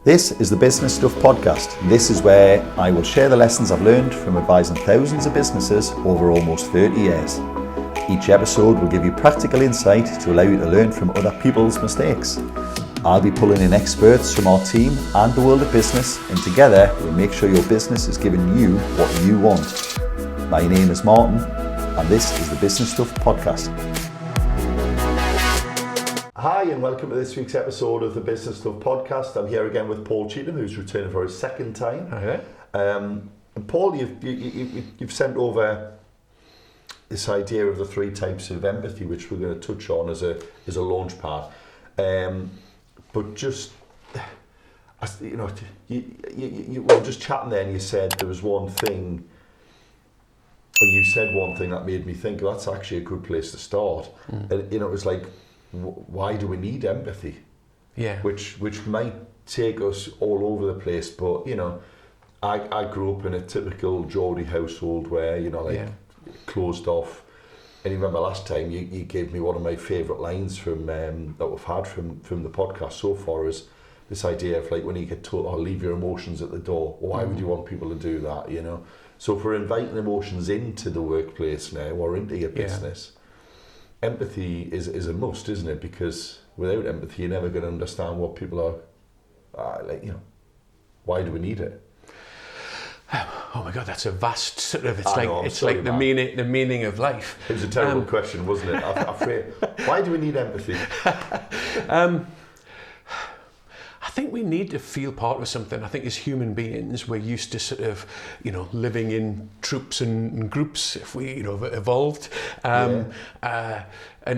This is the Business Stuff Podcast. This is where I will share the lessons I've learned from advising thousands of businesses over almost 30 years. Each episode will give you practical insight to allow you to learn from other people's mistakes. I'll be pulling in experts from our team and the world of business, and together we'll make sure your business is giving you what you want. My name is Martin, and this is the Business Stuff Podcast. Hi, and welcome to this week's episode of the Business Stuff Podcast. I'm here again with Paul Cheetham, who's returning for his second time. Hi. And Paul, you've sent over this idea of the three types of empathy, which we're going to touch on as a launch pad. But just, you were just chatting there, and you said there was one thing, or you said one thing that made me think, well, that's actually a good place to start. And it was like, why do we need empathy? Yeah. Which might take us all over the place, but I grew up in a typical Geordie household where closed off. And you remember last time you gave me one of my favourite lines from that we've had from the podcast so far, is this idea of like when you get told, "Oh, leave your emotions at the door." Why would you want people to do that? So if we're inviting emotions into the workplace now or into your business. Empathy is a must, isn't it? Because without empathy, you're never going to understand what people are why do we need it? Oh my God, that's a vast sort of. It's like the meaning of life. It was a terrible question, wasn't it? I'm afraid. Why do we need empathy? I think we need to feel part of something. I think as human beings, we're used to sort of, living in troops and groups. If we, evolved. And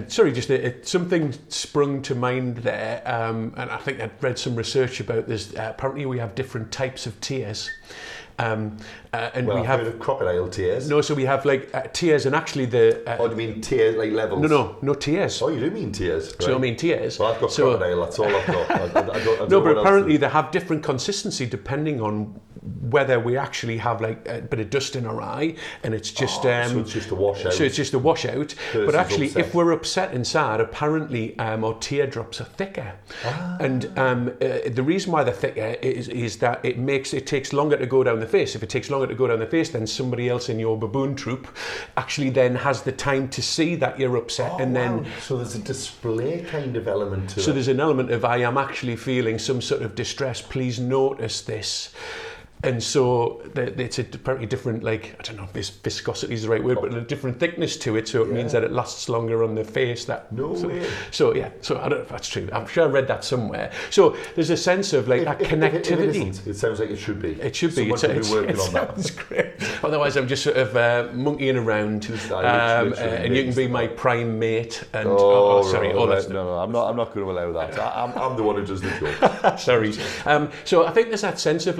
sorry, just something sprung to mind there. And I think I read some research about this. Apparently, we have different types of tears. And we have heard of crocodile tears. No, so we have tears, and actually the. Do you mean tears like levels? No tears. Oh, you do mean tears. Right. So I mean tears. Well, I've got crocodile. That's all I've got. I don't no, but apparently they have different consistency depending on whether we actually have a bit of dust in our eye, and it's just. So it's just a washout. So it's just a washout. But actually, if we're upset and sad, apparently our teardrops are thicker. And the reason why they're thicker is that it takes longer to go down the face. If it takes longer to go down the face, then somebody else in your baboon troop actually then has the time to see that you're upset, then. So there's a display kind of element to it. So there's an element of I am actually feeling some sort of distress. Please notice this. And so it's a apparently different, I don't know if viscosity is the right word, but a different thickness to it. So it means that it lasts longer on the face. Way. So I don't know if that's true. I'm sure I read that somewhere. So there's a sense of that connectivity. If it sounds like it should be. It should be. Someone should be working on that. Sounds great. Otherwise, I'm just sort of monkeying around, and you can be my prime mate. And No, I'm not going to allow that. I'm the one who does the joke. Sorry. So I think there's that sense of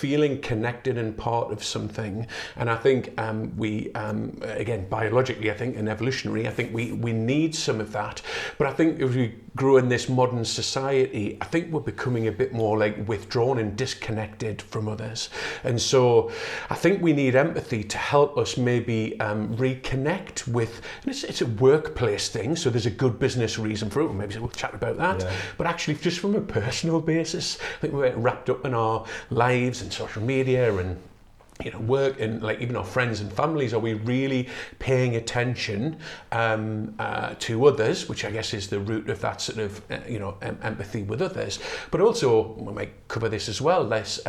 feeling connected and part of something, and I think we again biologically, I think, and evolutionary, I think we need some of that. But I think if we grow in this modern society, I think we're becoming a bit more withdrawn and disconnected from others, and so I think we need empathy to help us maybe reconnect with. And it's a workplace thing, so there's a good business reason for it. Maybe we'll chat about that. Yeah. But actually, just from a personal basis, I think we're wrapped up in our lives and social media and work and even our friends and families. Are we really paying attention to others, which I guess is the root of that sort of empathy with others? But also, we might cover this as well, less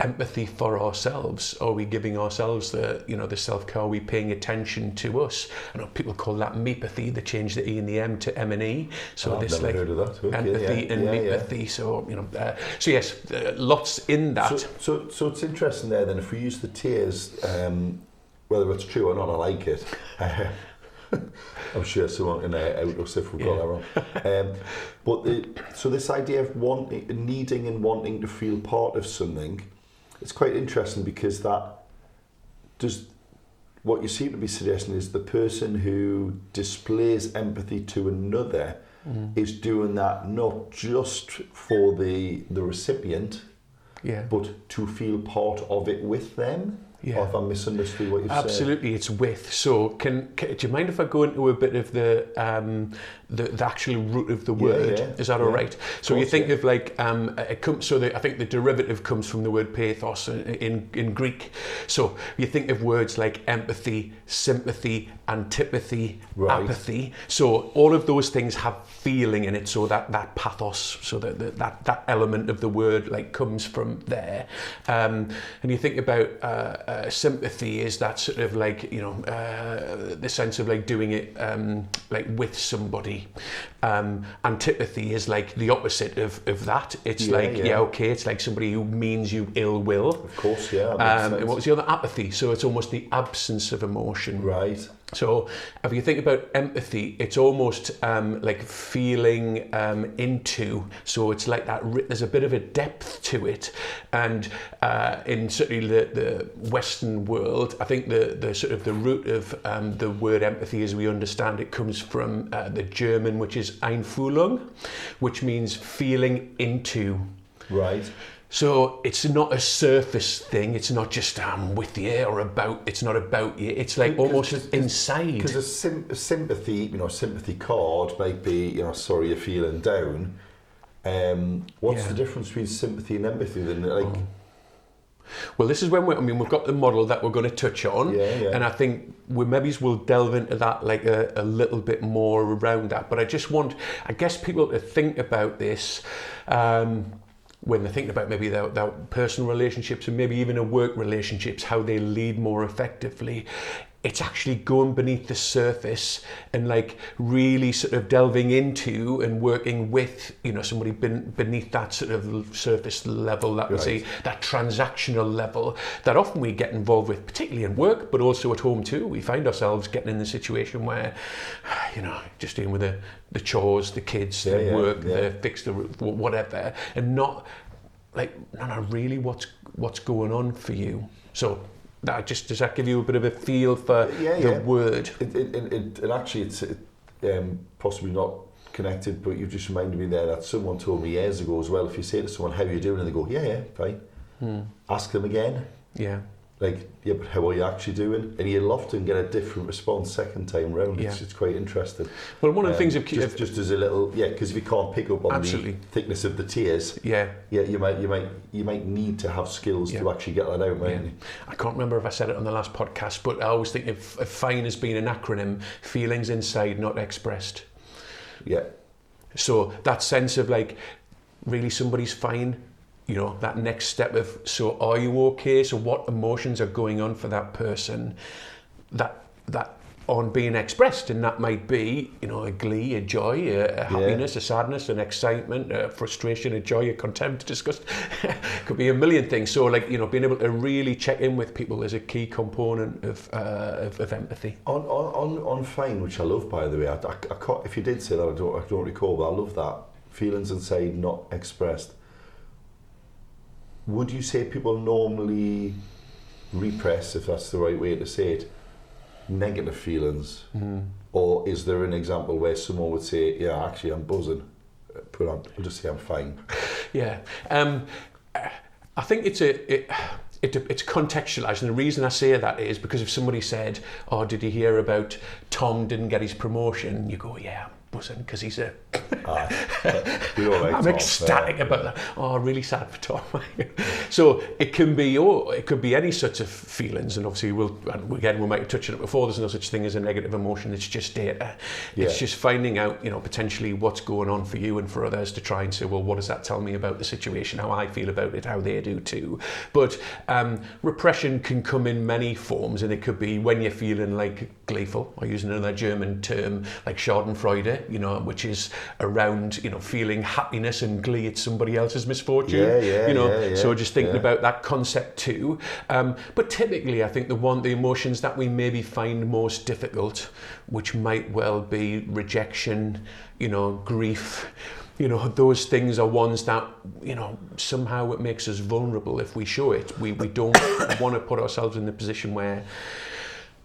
empathy for ourselves. Are we giving ourselves the the self-care? Are we paying attention to us? I know people call that meepathy. They change the E and the M to M and E. So I've never heard of that. Okay, empathy and meepathy. Yeah. So yes, lots in that. So it's interesting there. Then if we use the tears, whether it's true or not, I like it. I'm sure someone can out us if we've got that wrong. So this idea of needing and wanting to feel part of something, it's quite interesting, because what you seem to be suggesting is the person who displays empathy to another is doing that not just for the recipient, but to feel part of it with them. Yeah. Or if I misunderstood what you've said. Absolutely, it's with. So, do you mind if I go into a bit of the actual root of the word? Yeah. Is that all right? So you think of like it comes. So I think the derivative comes from the word pathos in Greek. So you think of words like empathy, sympathy, antipathy, apathy. So all of those things have feeling in it. So that pathos, so that element of the word like comes from there. And you think about sympathy is that sort of like, you know, the sense of like doing it like with somebody. Antipathy is like the opposite of that. It's it's like somebody who means you ill will. Of course, yeah. And what was the other? Apathy. So it's almost the absence of emotion. Right. So if you think about empathy, it's almost like feeling into. So it's like that. There's a bit of a depth to it, and in certainly the Western world, I think the sort of the root of the word empathy, as we understand it, comes from the German, which is Einfühlung, which means feeling into. Right. So it's not a surface thing. It's not just with you or about. It's not about you. It's like almost inside. Because a sympathy, sympathy card might be, sorry you're feeling down. What's the difference between sympathy and empathy then? Well, this is when we've got the model that we're going to touch on, and I think we'll delve into that like a little bit more around that. But I just want, I guess, people to think about this. When they're thinking about maybe their personal relationships and maybe even their work relationships, how they lead more effectively. It's actually going beneath the surface and like really sort of delving into and working with, somebody beneath that sort of surface level, that would say that transactional level that often we get involved with, particularly in work, but also at home too. We find ourselves getting in the situation where, just dealing with the chores, the kids, the work, the fix the roof, whatever, and not really what's going on for you. So does that give you a bit of a feel for the word? It actually it's possibly not connected, but you just reminded me there that someone told me years ago as well. If you say to someone, "How are you doing?" and they go, "Yeah, fine," ask them again. Yeah. Like, yeah, but how are you actually doing? And you'll often get a different response second time round. It's quite interesting. Well, one of the things just as a little, because if you can't pick up on the thickness of the tears, you might need to have skills to actually get that out, mightn't you? I can't remember if I said it on the last podcast, but I always think of FINE as being an acronym: feelings inside, not expressed. Yeah. So that sense of like, really somebody's fine. That next step of, so are you okay? So what emotions are going on for that person that aren't being expressed? And that might be, a glee, a joy, a happiness, a sadness, an excitement, a frustration, a joy, a contempt, disgust. Could be a million things. So being able to really check in with people is a key component of empathy. On FINE, which I love, by the way, I can't, if you did say that, I don't recall, but I love that. Feelings inside, not expressed. Would you say people normally repress, if that's the right way to say it, negative feelings? Or is there an example where someone would say, yeah, actually I'm buzzing, I'll just say I'm fine? Yeah. I think it's contextualised, and the reason I say that is because if somebody said, "Oh, did you hear about Tom didn't get his promotion?" You go, "Yeah, I'm buzzing because he's a." I'm ecstatic about that. Oh, really sad for Tom. So it can be any sorts of feelings, and obviously we might touch on it before. There's no such thing as a negative emotion. It's just data. It's just finding out, potentially what's going on for you and for others to try and say, well, what does that tell me about the situation? How I feel about it? How they do too. But repression can come in many forms, and it could be when you're feeling like gleeful, or using another German term like Schadenfreude, which is around, feeling happiness and glee at somebody else's misfortune. So just thinking about that concept too. But typically, I think the emotions that we maybe find most difficult, which might well be rejection, grief. Those things are ones that, somehow it makes us vulnerable if we show it. We don't want to put ourselves in the position where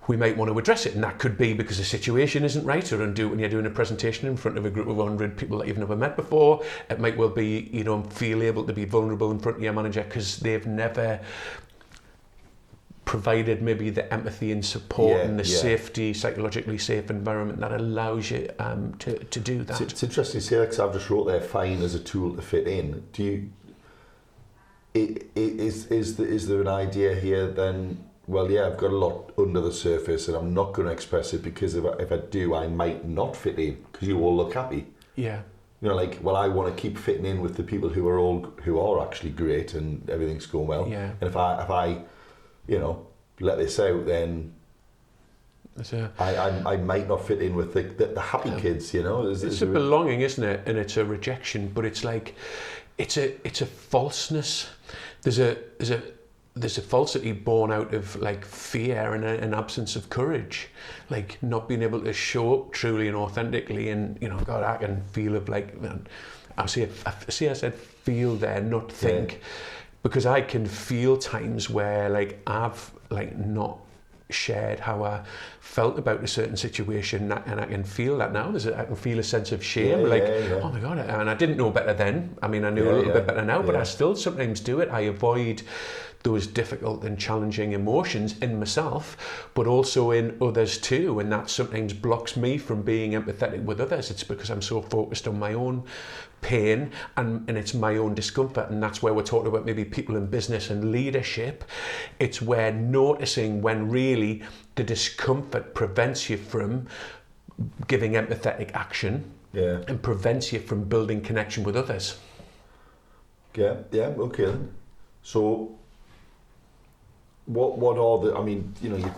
we might want to address it, and that could be because the situation isn't right, or when you're doing a presentation in front of a group of 100 people that you've never met before. It might well be, feel able to be vulnerable in front of your manager because they've never provided maybe the empathy and support and the yeah. safety, psychologically safe environment that allows you to do that. It's interesting to say that, because I've just wrote there, fine as a tool to fit in. Is there an idea here then, well, yeah, I've got a lot under the surface and I'm not going to express it, because if I do, I might not fit in, because you all look happy. Yeah. You know, like, well, I want to keep fitting in with the people who are actually great and everything's going well. Yeah. And if I you know, let this out, then I might not fit in with the happy kids, you know. It's a belonging, isn't it? And it's a rejection, but it's like, it's a falseness. There's a falsity born out of like fear and an absence of courage, like not being able to show up truly and authentically. And you know, God, I can feel of like, I said feel there, not think, because I can feel times where like I've like not shared how I felt about a certain situation, and I can feel that now. I can feel a sense of shame, oh my God, and I didn't know better then. I mean, I knew a little bit better now, but I still sometimes do it. I avoid those difficult and challenging emotions in myself, but also in others too, and that sometimes blocks me from being empathetic with others. It's because I'm so focused on my own pain and it's my own discomfort. And that's where we're talking about maybe people in business and leadership. It's where noticing when really the discomfort prevents you from giving empathetic action and prevents you from building connection with others. Okay then. So what are the, I mean, you know,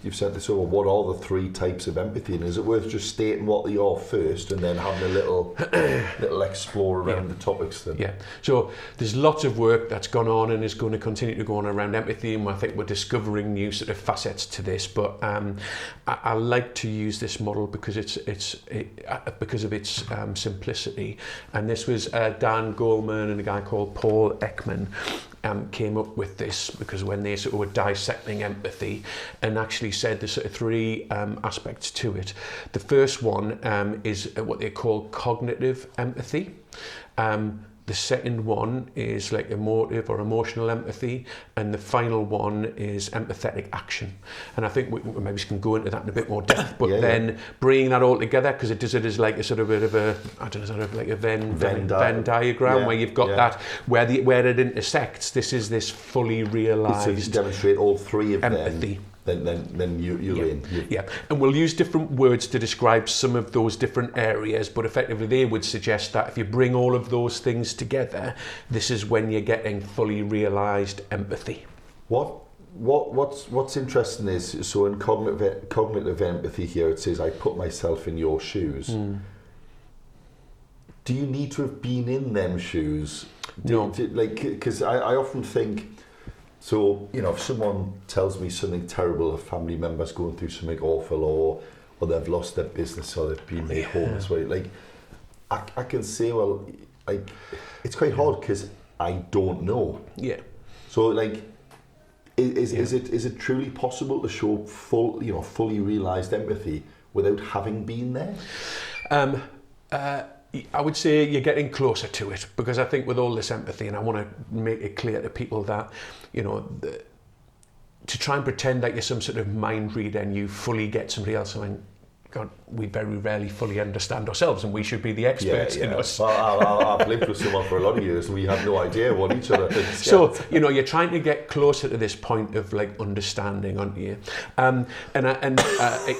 you've sent this over, what are the three types of empathy, and is it worth just stating what they are first and then having a little explore around the topics then? Yeah, so there's lots of work that's gone on and is going to continue to go on around empathy, and I think we're discovering new sort of facets to this, but I like to use this model because because of its simplicity. And this was Dan Goleman and a guy called Paul Ekman came up with this, because when they sort of were dissecting empathy, and actually said there's sort of three aspects to it. The first one is what they call cognitive empathy. The second one is like emotive or emotional empathy, and the final one is empathetic action. And I think we maybe can go into that in a bit more depth, but then bringing that all together, because it does it as like a sort of bit of a, I don't know, sort of like a Venn diagram, where you've got that, where it intersects. This is this fully realised, so you demonstrate all three of empathy. Them. Then you're in. And we'll use different words to describe some of those different areas, but effectively they would suggest that if you bring all of those things together, this is when you're getting fully realised empathy. What's interesting is, so in cognitive empathy here, it says, I put myself in your shoes. Do you need to have been in them shoes? No. Because I often think, so, you know, if someone tells me something terrible, a family member's going through something awful, or they've lost their business, or they've been made homeless, like, I can say, well, like, it's quite hard because I don't know. Yeah. So, like, is it truly possible to show fully realised empathy without having been there? I would say you're getting closer to it, because I think with all this empathy, and I want to make it clear to people that, you know, to try and pretend that you're some sort of mind reader and you fully get somebody else, I mean, God, we very rarely fully understand ourselves, and we should be the experts in us. Well, I've lived with someone for a lot of years, and we have no idea what each other thinks. So, you know, you're trying to get closer to this point of like understanding, aren't you? And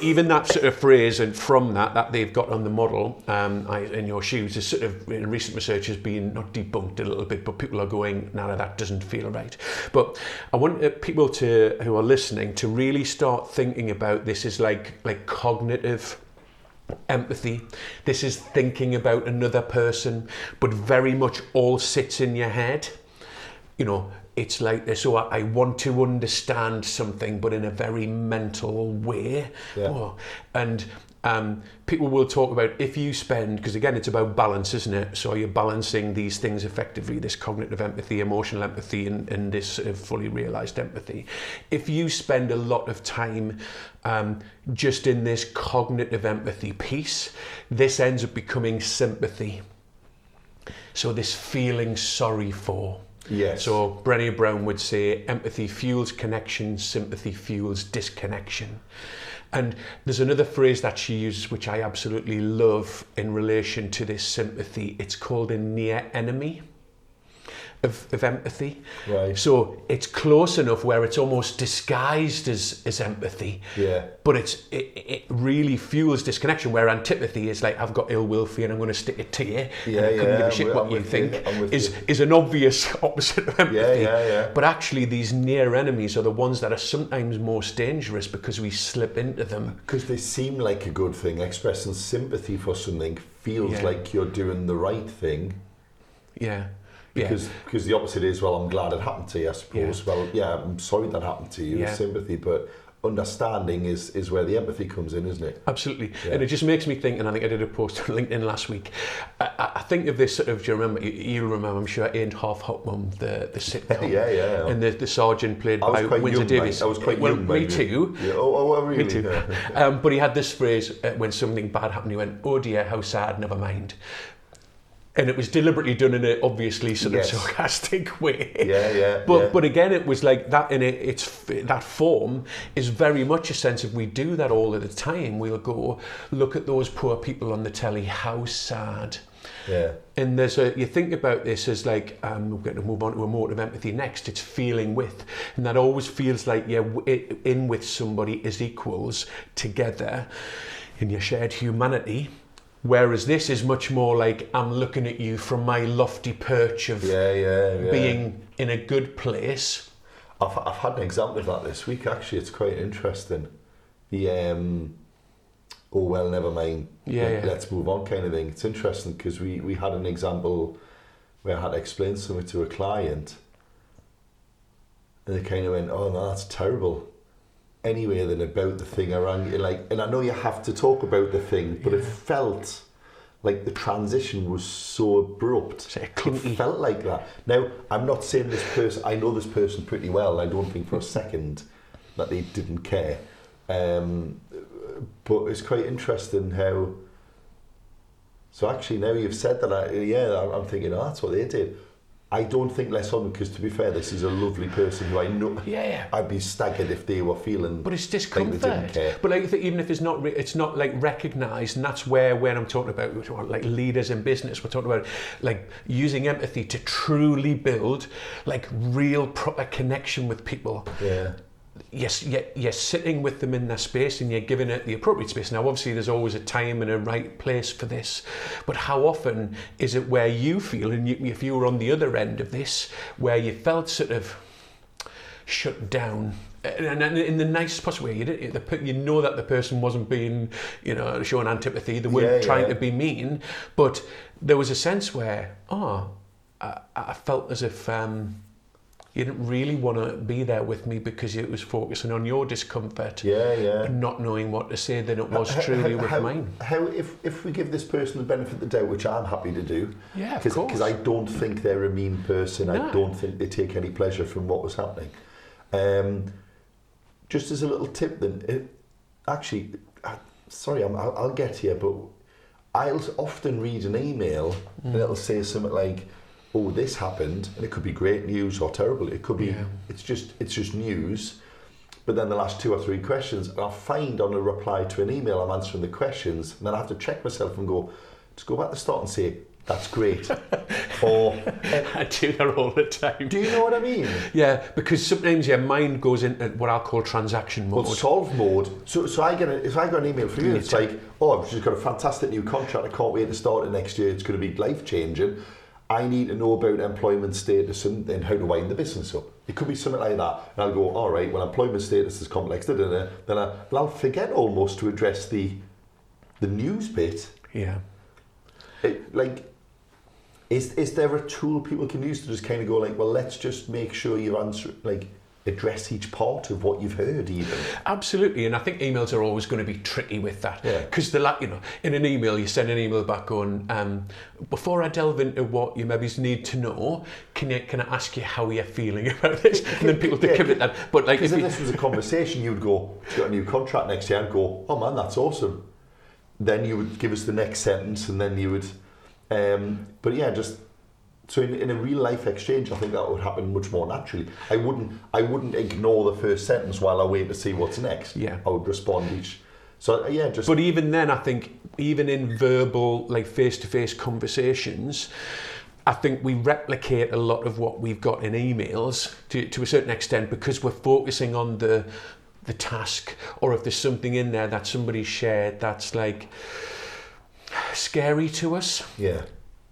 even that sort of phrase, and from that they've got on the model, in your shoes, is sort of, in recent research, has been not debunked a little bit, but people are going, no, that doesn't feel right. But I want people who are listening to really start thinking about this as like cognitive empathy. This is thinking about another person, but very much all sits in your head. You know, it's like this, so I want to understand something, but in a very mental way. And people will talk about, if you spend, because again, it's about balance, isn't it? So you're balancing these things effectively, this cognitive empathy, emotional empathy, and this sort of fully realised empathy. If you spend a lot of time just in this cognitive empathy piece, this ends up becoming sympathy. So this feeling sorry for. Yes. So Brené Brown would say empathy fuels connection, sympathy fuels disconnection. And there's another phrase that she uses which I absolutely love in relation to this sympathy. It's called a near enemy of empathy. Right. So it's close enough where it's almost disguised as empathy. Yeah. But it really fuels disconnection, where antipathy is like, I've got ill will for you and I'm going to stick it to you. Yeah, and I couldn't give a shit what I'm you with think you. I'm with you. is an obvious opposite of empathy. Yeah. But actually these near enemies are the ones that are sometimes most dangerous because we slip into them. Because they seem like a good thing. Expressing sympathy for something feels like you're doing the right thing. Yeah. Because the opposite is, well, I'm glad it happened to you, I suppose. Yeah. Well, yeah, I'm sorry that happened to you, sympathy, but understanding is where the empathy comes in, isn't it? Absolutely. Yeah. And it just makes me think, and I think I did a post on LinkedIn last week, I think of this sort of, do you remember, you'll remember, I'm sure, Ain't Half Hot Mum, the sitcom. Yeah. And the sergeant played by Windsor Davies. I was quite young, me too. Yeah. Oh, really? Me too. Yeah. But he had this phrase, when something bad happened, he went, oh dear, how sad, never mind. And it was deliberately done in an obviously sort of sarcastic way. Yeah. But again, it was like that. That form is very much a sense of, we do that all of the time. We'll go, look at those poor people on the telly, how sad. Yeah. And you think about this as like, we're going to move on to emotive empathy next. It's feeling with, and that always feels like in with somebody is equals together in your shared humanity. Whereas this is much more like, I'm looking at you from my lofty perch of being in a good place. I've had an example of that this week, actually. It's quite interesting. The, oh, well, never mind. Let's move on kind of thing. It's interesting because we had an example where I had to explain something to a client. And they kind of went, oh, no, that's terrible. Anyway than about the thing around you, like, and I know you have to talk about the thing, but it felt like the transition was so abrupt. It felt like that. Now, I'm not saying this person, I know this person pretty well. I don't think for a second that they didn't care. But it's quite interesting how. So actually, now you've said that, I'm thinking, oh, that's what they did. I don't think less of them, because to be fair, this is a lovely person who I know. I'd be staggered if they were feeling. But it's discomfort. Like they didn't care. But like, even if it's not like recognised, and that's where when I'm talking about like leaders in business, we're talking about like using empathy to truly build like real proper connection with people. Yeah. Yes, you're sitting with them in their space and you're giving it the appropriate space. Now, obviously, there's always a time and a right place for this. But how often is it where you feel, and if you were on the other end of this, where you felt sort of shut down, and in the nicest possible way, you know that the person wasn't being, showing antipathy, they weren't trying to be mean, but there was a sense where, I felt as if... you didn't really want to be there with me because it was focusing on your discomfort and not knowing what to say than it was truly with mine. How if we give this person the benefit of the doubt, which I'm happy to do, of course, because I don't think they're a mean person. No. I don't think they take any pleasure from what was happening. Just as a little tip, then, I'll get here, but I'll often read an email and it'll say something like, oh, this happened, and it could be great news or terrible. It could be, it's just news. But then the last 2 or 3 questions, and I'll find on a reply to an email, I'm answering the questions, and then I have to check myself and go, just go back to the start and say, that's great. Or I do that all the time. Do you know what I mean? Yeah, because sometimes your mind goes into what I'll call transaction mode. Well, solve mode. So if I get an email from you, it's like, oh, I've just got a fantastic new contract, I can't wait to start it next year, it's going to be life-changing. I need to know about employment status and then how to wind the business up. It could be something like that. And I'll go, all right, well, employment status is complex, then I'll forget almost to address the news bit. Yeah. Is there a tool people can use to just kind of go like, well, let's just make sure you answer, like, address each part of what you've heard even? Absolutely, and I think emails are always going to be tricky with that, because in an email you send an email back going, before I delve into what you maybe need to know, can I ask you how you're feeling about this? And then people commit that. But like, if this was a conversation, you'd go, you've got a new contract next year, and go, oh man, that's awesome. Then you would give us the next sentence, and then you would, but yeah, just So in a real life exchange, I think that would happen much more naturally. I wouldn't ignore the first sentence while I wait to see what's next. Yeah. I would respond each. So yeah, just. But even then, I think even in verbal, like face-to-face conversations, I think we replicate a lot of what we've got in emails to a certain extent because we're focusing on the task, or if there's something in there that somebody shared that's like scary to us. Yeah.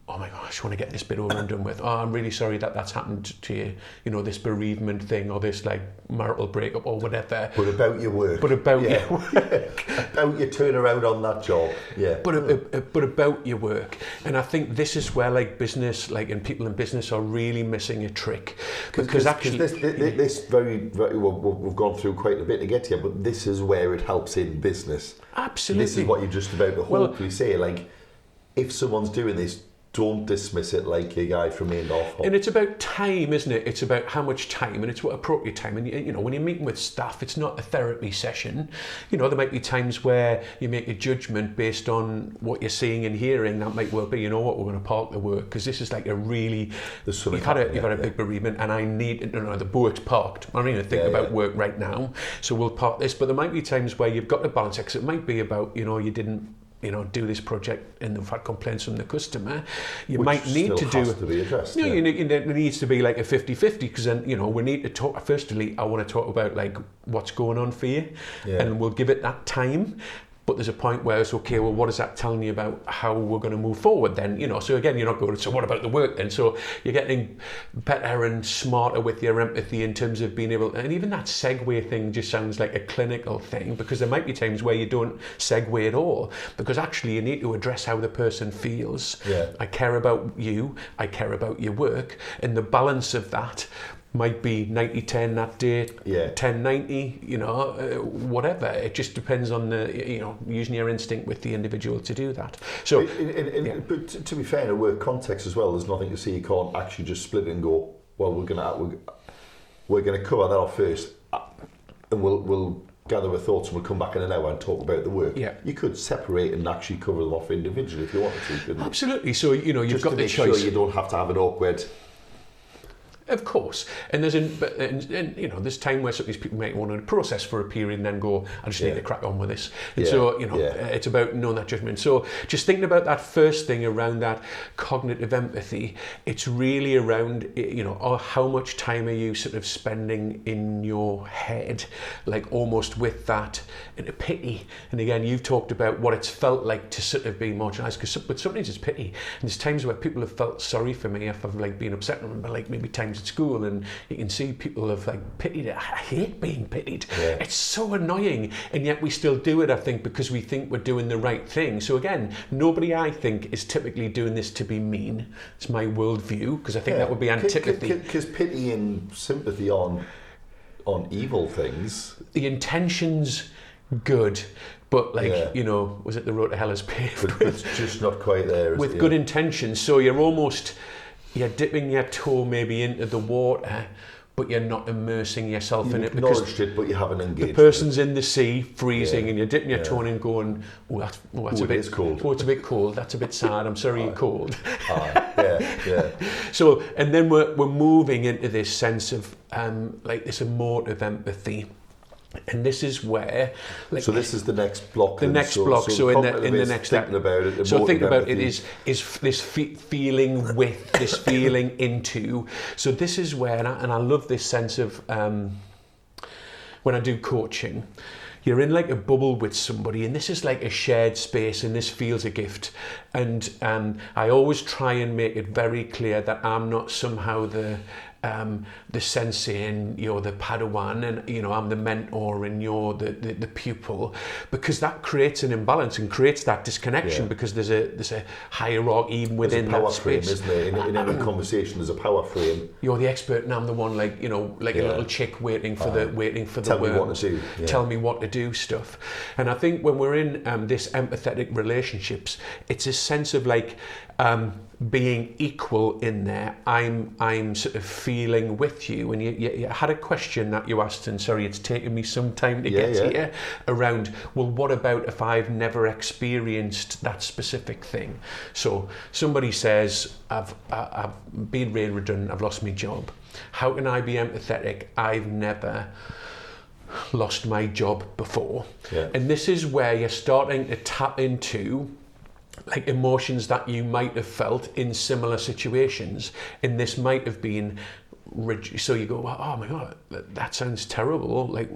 Oh my gosh, I just want to get this bit over and done with. Oh, I'm really sorry that's happened to you. You know, this bereavement thing or this like marital breakup or whatever. But about your work. But about your work. About your turnaround on that job. Yeah. But about your work. And I think this is where like business, like and people in business are really missing a trick. Because actually... this very well, we've gone through quite a bit to get here, but this is where it helps in business. Absolutely. This is what you're just about to hopefully say. Like, if someone's doing this, don't dismiss it like a guy from Maindorf. And it's about time, isn't it? It's about how much time, and it's what appropriate time. And you know, when you're meeting with staff, it's not a therapy session. You know, there might be times where you make a judgment based on what you're seeing and hearing. That might well be, you know what, we're going to park the work because this is like a really. You've had a big bereavement, and I need. No, the work's parked. I don't even think about work right now, so we'll park this. But there might be times where you've got to balance it. Because it might be about, you know, you didn't, you know, do this project and they've had complaints from the customer. You might need to do has to be addressed. You know, it needs to be like a 50-50 because then, you know, we need to talk. Firstly, I want to talk about like what's going on for you, and we'll give it that time. But there's a point where it's okay, well, what is that telling you about how we're going to move forward then? You know, so again, you're not going, so what about the work then? So you're getting better and smarter with your empathy in terms of being able, and even that segue thing just sounds like a clinical thing because there might be times where you don't segue at all because actually you need to address how the person feels. Yeah. I care about you, I care about your work, and the balance of that might be 90-10 that day, 10-90, you know, whatever. It just depends on the, you know, using your instinct with the individual to do that. So, but to be fair, in a work context as well, there's nothing to say you can't actually just split it and go, well, we're gonna cover that off first, and we'll gather our thoughts and we'll come back in an hour and talk about the work. Yeah. You could separate and actually cover them off individually if you wanted to, couldn't you? Absolutely. So, you know, you've got the choice. Just to make sure you don't have to have an awkward. Of course, and there's you know, there's time where some of these people might want to process for a period and then go, I just need to crack on with this. And so, you know, it's about knowing that judgment. So just thinking about that first thing around that cognitive empathy, it's really around, you know, how much time are you sort of spending in your head, like almost with that into pity. And again, you've talked about what it's felt like to sort of be marginalised, because sometimes it's pity. And there's times where people have felt sorry for me if I've like been upset. I remember like maybe times at school and you can see people have like pitied it. I hate being pitied. Yeah. It's so annoying, and yet we still do it, I think, because we think we're doing the right thing. So again, nobody, I think, is typically doing this to be mean. It's my worldview, because I think that would be antipathy. Because pity and sympathy on evil things. The intention's good, but like, you know, was it the road to hell is paved? But it's just not quite there. With good intentions. So you're dipping your toe maybe into the water, but you're not immersing yourself in it. You've acknowledged it, but you haven't engaged. The person's in the sea, freezing, and you're dipping your toe in and going, that's a bit cold. Oh, it's a bit cold. That's a bit sad. I'm sorry you're cold. Yeah. So, and then we're moving into this sense of like this emotive empathy. And this is where, like, so this is the next block. The next block. So in the next thinking about it. So thinking about it is this feeling with, this feeling into. So this is where, and I love this sense of when I do coaching. You're in like a bubble with somebody, and this is like a shared space, and this feels a gift. And I always try and make it very clear that I'm not somehow the sensei and you're the Padawan, and you know, I'm the mentor and you're the pupil, because that creates an imbalance and creates that disconnection, because there's a hierarchy even within that space. There's a power frame, isn't there? In every conversation, there's a power frame. You're the expert, and I'm the one, like, you know, like a little chick waiting for the tell me what to do. Tell me what to do stuff. And I think when we're in this empathetic relationships, it's a sense of like being equal in there. I'm sort of feeling with you. And you had a question that you asked, and sorry, it's taken me some time to get here, around, well, what about if I've never experienced that specific thing? So somebody says, I've been made redundant, I've lost my job. How can I be empathetic? I've never lost my job before. Yeah. And this is where you're starting to tap into like emotions that you might have felt in similar situations, and this might have been, so you go, oh my God, that sounds terrible. Like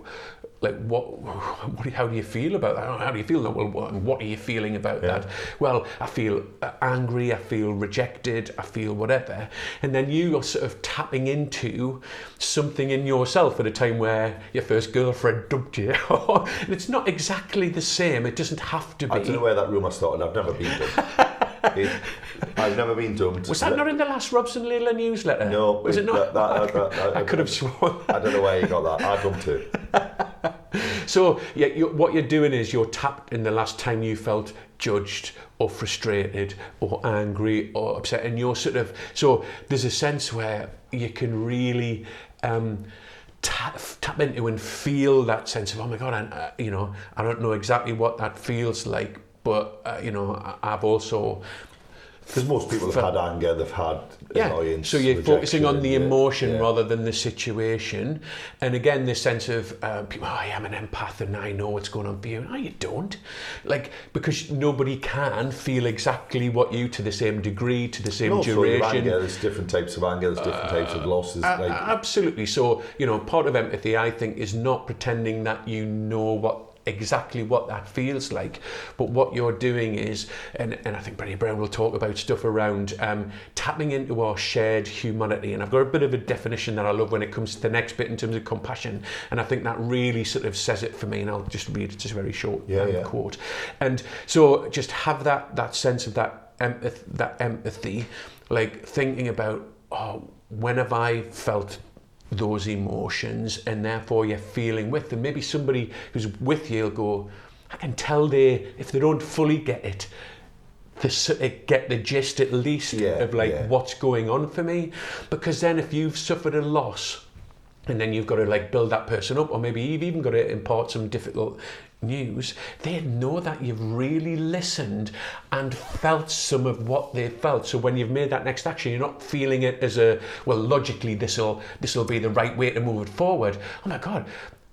how do you feel about that? How do you feel? Well, what are you feeling about that? Well, I feel angry, I feel rejected, I feel whatever. And then you are sort of tapping into something in yourself at a time where your first girlfriend dumped you. And it's not exactly the same. It doesn't have to be. I don't know where that rumour started. I've never been dumped. I've never been dumped. Was that not in the last Robson Laidler newsletter? No. Was it not? I could have sworn. I don't know where you got that. I dumped it. So what you're doing is you're tapped in the last time you felt judged or frustrated or angry or upset, and you're sort of, so there's a sense where you can really tap into and feel that sense of, oh my God, I don't know exactly what that feels like, but I've also, because most people have had anger, they've had annoyance. So you're focusing on the emotion rather than the situation. And again, this sense of people, I am an empath and I know what's going on for you. No, you don't. Like, because nobody can feel exactly what you, to the same degree, to the same duration. Anger, there's different types of anger, there's different types of losses. Absolutely. So, part of empathy, I think, is not pretending that you know exactly what that feels like, but what you're doing is, and I think Brené Brown will talk about stuff around tapping into our shared humanity, and I've got a bit of a definition that I love when it comes to the next bit in terms of compassion, and I think that really sort of says it for me, and I'll just read just a very short quote. And so just have that sense of that empathy, like thinking about, when have I felt those emotions, and therefore you're feeling with them. Maybe somebody who's with you will go, I can tell if they don't fully get it, they get the gist at least of what's going on for me. Because then if you've suffered a loss, and then you've got to build that person up, or maybe you've even got to impart some difficult news, they know that you've really listened and felt some of what they felt. So when you've made that next action, you're not feeling it as logically this'll be the right way to move it forward. Oh my God,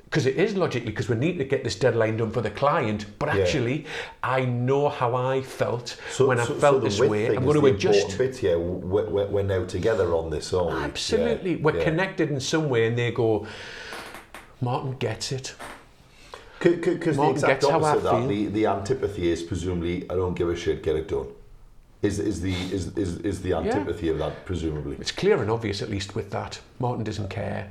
because it is logically, because we need to get this deadline done for the client, but actually I know how I felt when I felt this way. I'm going to adjust. Bit here, we're now together on this, aren't we? Absolutely. We're connected in some way, and they go, Martin gets it. Because the exact opposite of that, the antipathy is presumably, I don't give a shit, get it done. Is the antipathy of that, presumably? It's clear and obvious, at least with that. Martin doesn't care.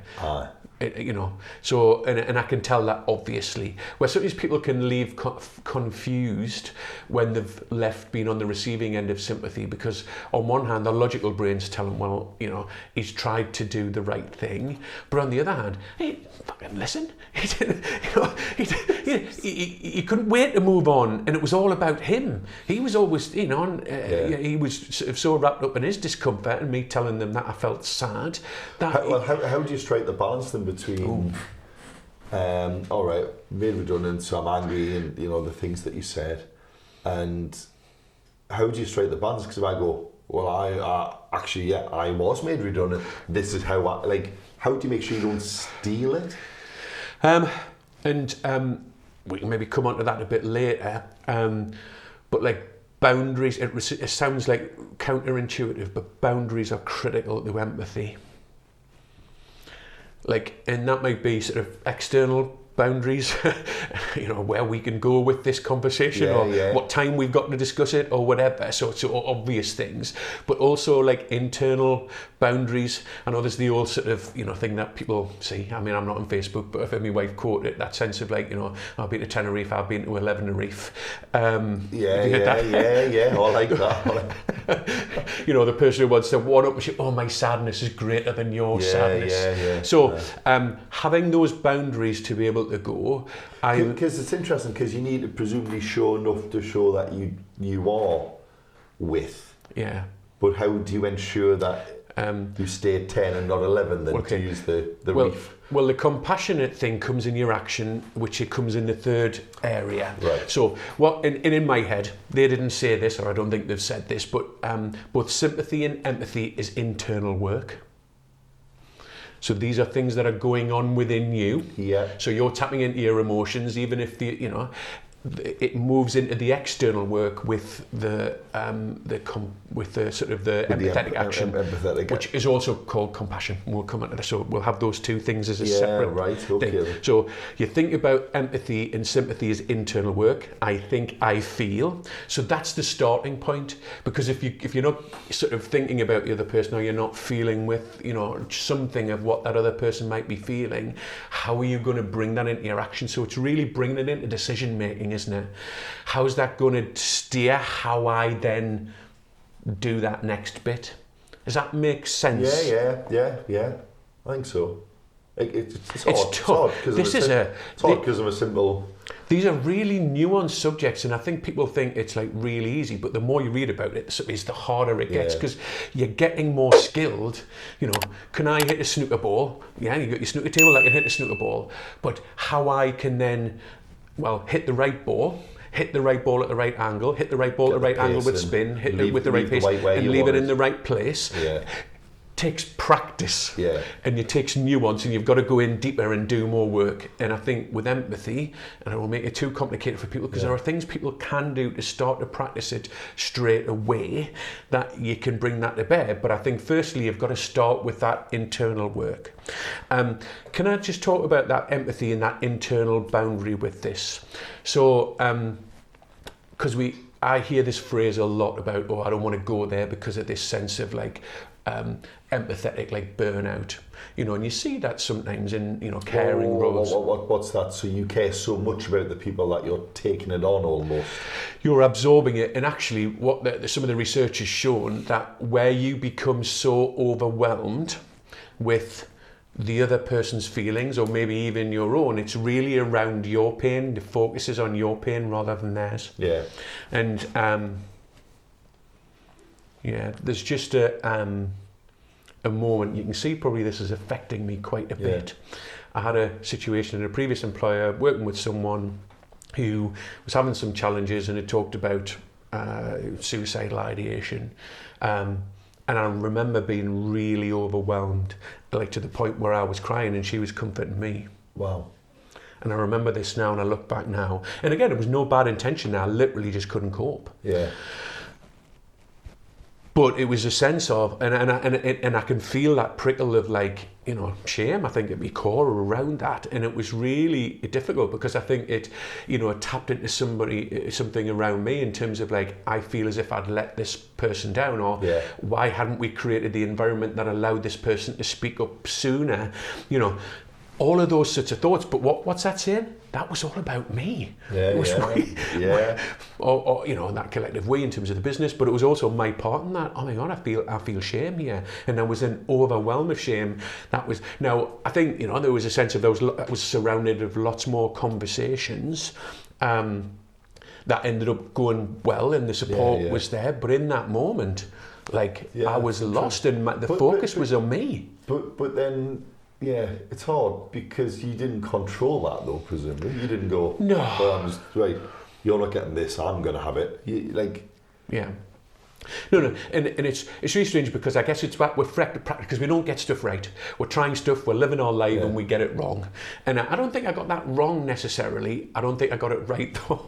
So and I can tell that obviously. Where sometimes people can leave confused when they've been on the receiving end of sympathy, because on one hand their logical brains tell them, well, he's tried to do the right thing, but on the other hand, hey, fucking listen, he couldn't wait to move on, and it was all about him. He was always, he was sort of so wrapped up in his discomfort and me telling them that I felt sad. How do you strike the balance then between all right, made redundant, so I'm angry, and the things that you said, and how do you strike the balance? Because if I go, well, I was made redundant, this is how how do you make sure you don't steal it? We can maybe come on to that a bit later, but boundaries, it sounds like counterintuitive, but boundaries are critical to empathy. And that might be sort of external boundaries, where we can go with this conversation, what time we've got to discuss it, or whatever. So obvious things, but also internal boundaries. I know there's the old sort of thing that people see. I mean, I'm not on Facebook, but I've heard my wife quote it, that sense of I've been to Tenerife, I've been to 11 Tenerife. I like that. The person who wants to one up with you, oh, my sadness is greater than your sadness. So having those boundaries to be able to go, because it's interesting, because you need to presumably show enough to show that you are with. But how do you ensure that you stay 10 and not 11 then, to use the reef? Well, the compassionate thing comes in your action, which it comes in the third area. Right. So, what in my head, they didn't say this, or I don't think they've said this, but both sympathy and empathy is internal work. So these are things that are going on within you. Yeah. So you're tapping into your emotions, even if it moves into the external work with the sort of the empathetic action, which is also called compassion. We'll come into this, so we'll have those two things as a separate thing. So you think about empathy and sympathy as internal work. I think, I feel. So that's the starting point, because if you're not sort of thinking about the other person, or you're not feeling with something of what that other person might be feeling, how are you going to bring that into your action? So it's really bringing it into decision making, isn't it? How's that going to steer how I then do that next bit? Does that make sense? Yeah. I think so. It's tough. It's hard because of a simple. These are really nuanced subjects, and I think people think it's like really easy, but the more you read about it, the harder it gets, because you're getting more skilled. Can I hit a snooker ball? Yeah, you got your snooker table that can hit a snooker ball, but how I can then, hit the right ball at the right angle, hit the right ball at the right angle with spin, hit it with the right pace, and leave it in the right place. Yeah. Takes practice, and it takes nuance, and you've got to go in deeper and do more work. And I think with empathy, and I won't make it too complicated for people, because there are things people can do to start to practice it straight away, that you can bring that to bear. But I think firstly you've got to start with that internal work. Can I just talk about that empathy and that internal boundary with this? So because I hear this phrase a lot about, I don't want to go there because of this sense of empathetic, like burnout, and you see that sometimes in caring roles. What's that? So you care so much about the people that you're taking it on almost. You're absorbing it, and actually, some of the research has shown that where you become so overwhelmed with the other person's feelings, or maybe even your own, it's really around your pain. The focus is on your pain rather than theirs. Yeah, and there's just a moment, you can see probably this is affecting me quite a bit. I had a situation in a previous employer working with someone who was having some challenges, and it talked about suicidal ideation. And I remember being really overwhelmed, like to the point where I was crying and she was comforting me. Wow. And I remember this now, and I look back now. And again, it was no bad intention. I literally just couldn't cope. Yeah. But it was a sense of, and I can feel that prickle of shame, I think, at my core around that. And it was really difficult, because I think it tapped into something around me in terms of I feel as if I'd let this person down, or why hadn't we created the environment that allowed this person to speak up sooner? All of those sorts of thoughts. But what's that saying? That was all about me. Or that collective we in terms of the business, but it was also my part in that. Oh my God, I feel shame here, and I was an overwhelm of shame. Now I think there was a sense of that was surrounded with lots more conversations that ended up going well, and the support was there. But in that moment, I was lost, and the focus was on me. But then. Yeah, it's hard because you didn't control that though, presumably. You didn't go, no, I'm just, right, you're not getting this, I'm going to have it. Yeah. No, and it's really strange, because I guess it's back with practice, because we don't get stuff right. We're trying stuff, we're living our life, and we get it wrong. And I don't think I got that wrong necessarily. I don't think I got it right though.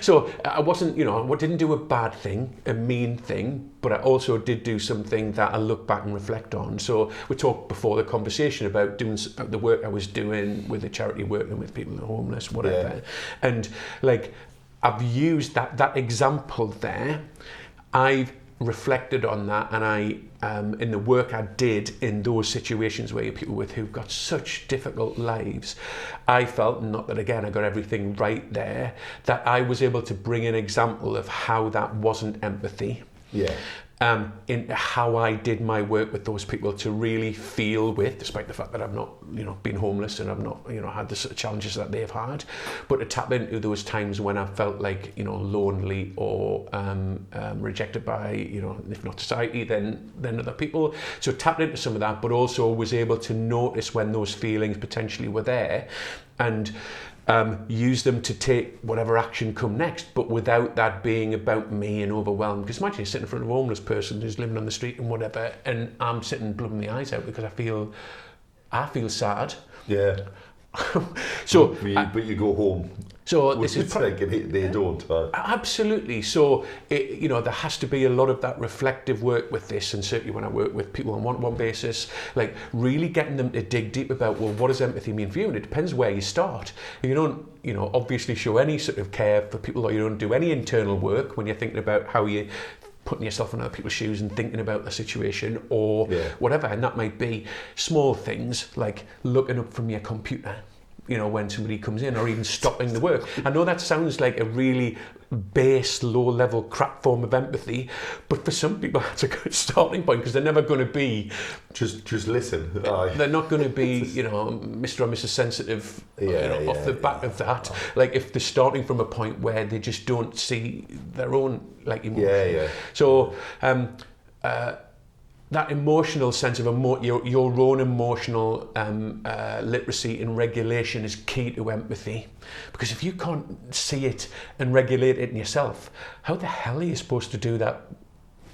So I wasn't, I didn't do a bad thing, a mean thing, but I also did do something that I look back and reflect on. So we talked before the conversation about doing the work I was doing with the charity, working with people who are homeless, whatever. And I've used that example there. I've reflected on that, and I, in the work I did in those situations where you're people who've got such difficult lives, I felt, not that again I got everything right there, that I was able to bring an example of how that wasn't empathy. Yeah. in how I did my work with those people, to really feel with, despite the fact that I've not, been homeless and I've not, had the sort of challenges that they've had, but to tap into those times when I felt like, lonely or rejected by, if not society, then other people. So tapped into some of that, but also was able to notice when those feelings potentially were there, and use them to take whatever action come next, but without that being about me and overwhelmed. Because imagine you're sitting in front of a homeless person who's living on the street and whatever, and I'm sitting blubbing my eyes out because I feel sad. Yeah. So, but you go home. So this is they don't. Absolutely. So there has to be a lot of that reflective work with this, and certainly when I work with people on one-to-one basis, like really getting them to dig deep about, well, what does empathy mean for you? And it depends where you start. You don't, obviously show any sort of care for people, or you don't do any internal work when you're thinking about how you putting yourself in other people's shoes and thinking about the situation or whatever. And that might be small things like looking up from your computer, when somebody comes in, or even stopping the work. I know that sounds like a really base, low-level crap form of empathy, but for some people that's a good starting point, because they're never going to be... Just listen. They're not going to be, Mr. or Mrs. Sensitive off the back of that. Like, if they're starting from a point where they just don't see their own, emotion. So, that emotional sense of your own emotional literacy and regulation is key to empathy. Because if you can't see it and regulate it in yourself, how the hell are you supposed to do that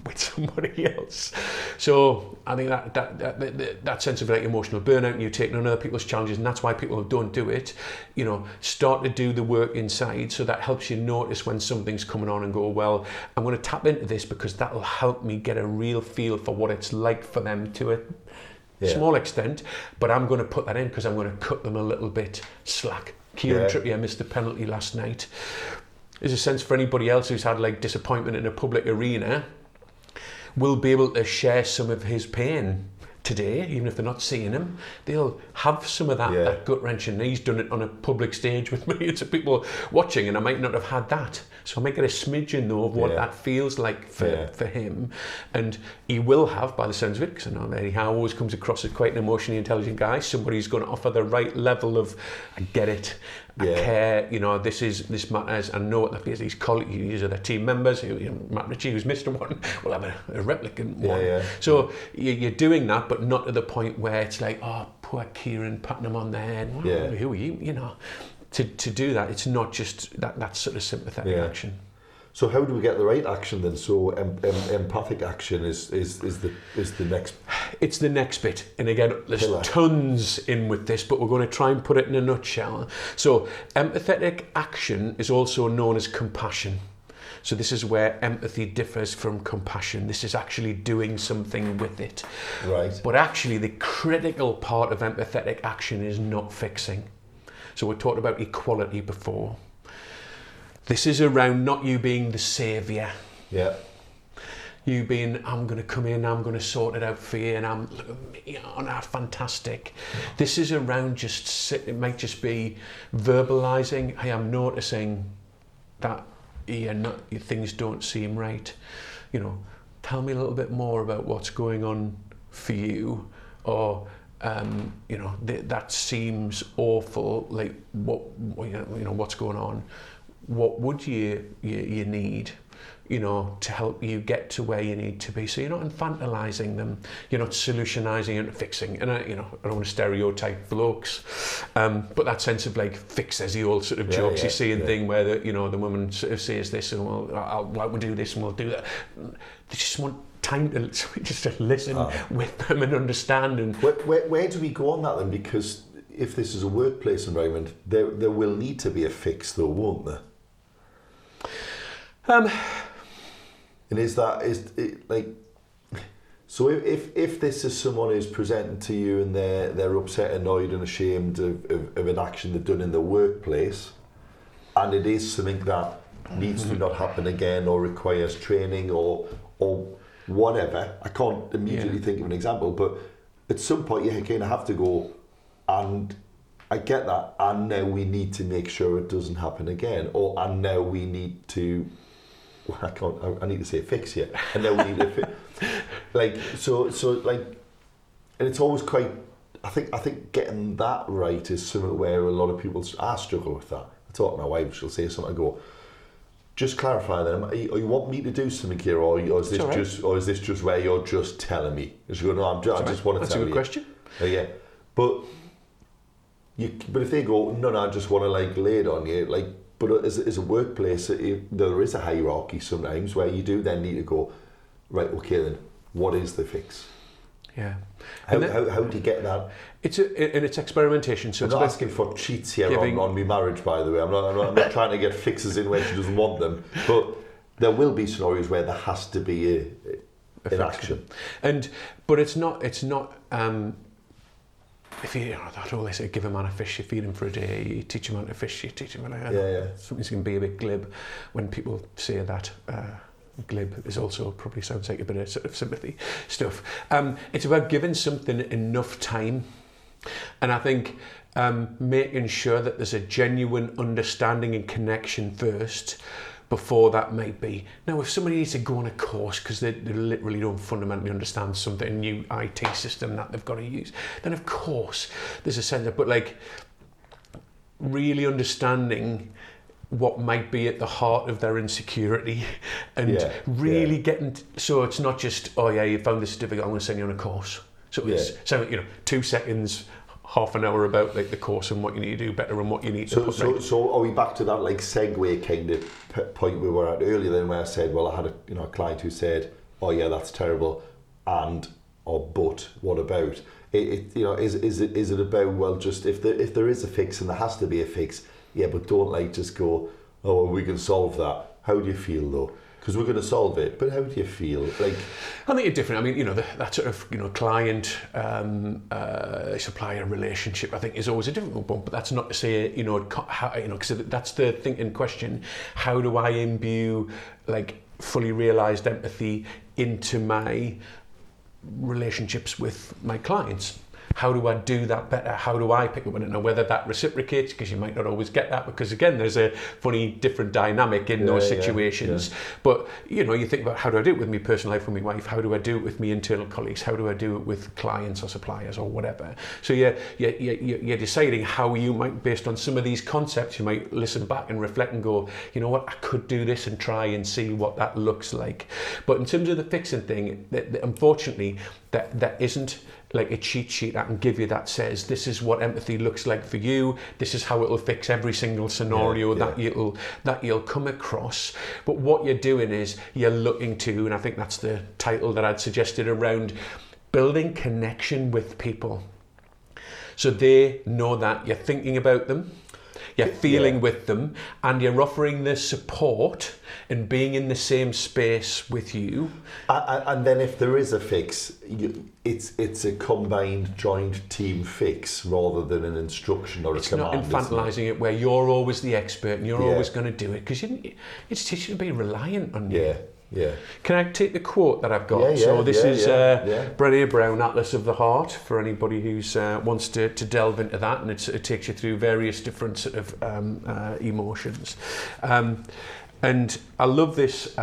with somebody else? So I think that sense of emotional burnout, and you taking on other people's challenges, and that's why people who don't do it, start to do the work inside. So that helps you notice when something's coming on and go, well, I'm going to tap into this because that'll help me get a real feel for what it's like for them to a small extent. But I'm going to put that in because I'm going to cut them a little bit slack. Kieran Trippier missed the penalty last night. There's a sense for anybody else who's had disappointment in a public arena will be able to share some of his pain today, even if they're not seeing him. They'll have some of that gut wrenching. He's done it on a public stage with millions of people watching, and I might not have had that. So I might get a smidgen though of what that feels like for him. And he will have, by the sounds of it, because I know Eddie Howe always comes across as quite an emotionally intelligent guy, somebody who's going to offer the right level of, I get it, I care, this matters. I know what that is. These colleagues, these are their team members. Matt Ritchie, who's missed one, will have a replicant one. So you're doing that, but not to the point where it's like, oh, poor Kieran, patting him on the head. Well, who are you? To do that, it's not just that sort of sympathetic action. So how do we get the right action then? So empathic action is the next. It's the next bit, and again, there's tons in with this, but we're going to try and put it in a nutshell. So empathetic action is also known as compassion. So this is where empathy differs from compassion. This is actually doing something with it. Right. But actually, the critical part of empathetic action is not fixing. So we talked about equality before. This is around not you being the saviour. Yeah. You being, I'm going to come in, I'm going to sort it out for you, and I'm fantastic. This is around it might just be verbalising, hey, I'm noticing that things don't seem right. Tell me a little bit more about what's going on for you, or that seems awful. Like what's going on? What would you need? To help you get to where you need to be. So you're not infantilizing them, you're not solutionizing and fixing. And I don't want to stereotype blokes, but that sense of fix, there's the old sort of jokes you see and thing where the woman sort of says this and we'll do this and we'll do that. They just want time to just to listen with them and understand. And where do we go on that then? Because if this is a workplace environment, there will need to be a fix though, won't there? And so if this is someone who's presenting to you and they're upset, annoyed and ashamed of an action they've done in the workplace, and it is something that needs to not happen again or requires training or whatever, I can't immediately think of an example, but at some point you kind of have to go, and I get that, and now we need to make sure it doesn't happen again, and now we need to, I need to say fix here, and now we need to fix. like so like, and it's always quite. I think getting that right is something where a lot of people struggle with that. I talk to my wife; she'll say something. I go, just clarify then. Are you want me to do something here, or is this just where you're just telling me? And she go, no, I just want to tell you. That's a good question. Yeah, but if they go, no, I just want to like lay it on you, like. But as a workplace, there is a hierarchy sometimes where you do then need to go, right, okay then, what is the fix? Yeah. How do you get that? It's experimentation. So I'm not asking for cheats here on my marriage, by the way. I'm not trying to get fixes in where she doesn't want them. But there will be scenarios where there has to be an action. But it's not. If that's all they say, give a man a fish, you feed him for a day, you teach him how to fish, you teach him how to... Something's going to be a bit glib when people say that. Glib is also probably sounds like a bit of sort of sympathy stuff. It's about giving something enough time. And I think making sure that there's a genuine understanding and connection first, before that might be. Now, if somebody needs to go on a course because they literally don't fundamentally understand something, a new IT system that they've got to use, then of course there's a sense of, but like really understanding what might be at the heart of their insecurity and really getting, so it's not just, oh yeah, you found this certificate, I'm going to send you on a course. So it's, 2 seconds, half an hour about like the course and what you need to do better and what you need to put right. So are we back to that like segue kind of point we were at earlier then, where I said, well, I had a client who said, oh yeah, that's terrible, but what about is it about, well, just if there is a fix, and there has to be a fix, but don't like just go, oh well, we can solve that. How do you feel though? Because we're going to solve it, but how do you feel? Like, I think it's different. I mean, that sort of client supplier relationship, I think, is always a difficult one. But that's not to say because that's the thing in question. How do I imbue like fully realised empathy into my relationships with my clients? How do I do that better? How do I pick up on it? Now, whether that reciprocates, because you might not always get that, because again, there's a funny different dynamic in those situations. Yeah. But, you think about, how do I do it with my personal life with my wife? How do I do it with my internal colleagues? How do I do it with clients or suppliers or whatever? So you're deciding how you might, based on some of these concepts, you might listen back and reflect and go, you know what, I could do this and try and see what that looks like. But in terms of the fixing thing, unfortunately, that isn't like a cheat sheet I can give you that says this is what empathy looks like for you, this is how it'll fix every single scenario that you'll come across. But what you're doing is you're looking to, and I think that's the title that I'd suggested, around building connection with people, so they know that you're thinking about them, you're feeling with them, and you're offering the support and being in the same space with you. And then if there is a fix, it's a combined joint team fix rather than an instruction or a command. It's not infantilizing it where you're always the expert and you're always going to do it, because it's teaching to be reliant on you. Yeah. Can I take the quote that I've got? This is Brené Brown, Atlas of the Heart, for anybody who's wants to delve into that, and it takes you through various different sort of emotions. And I love this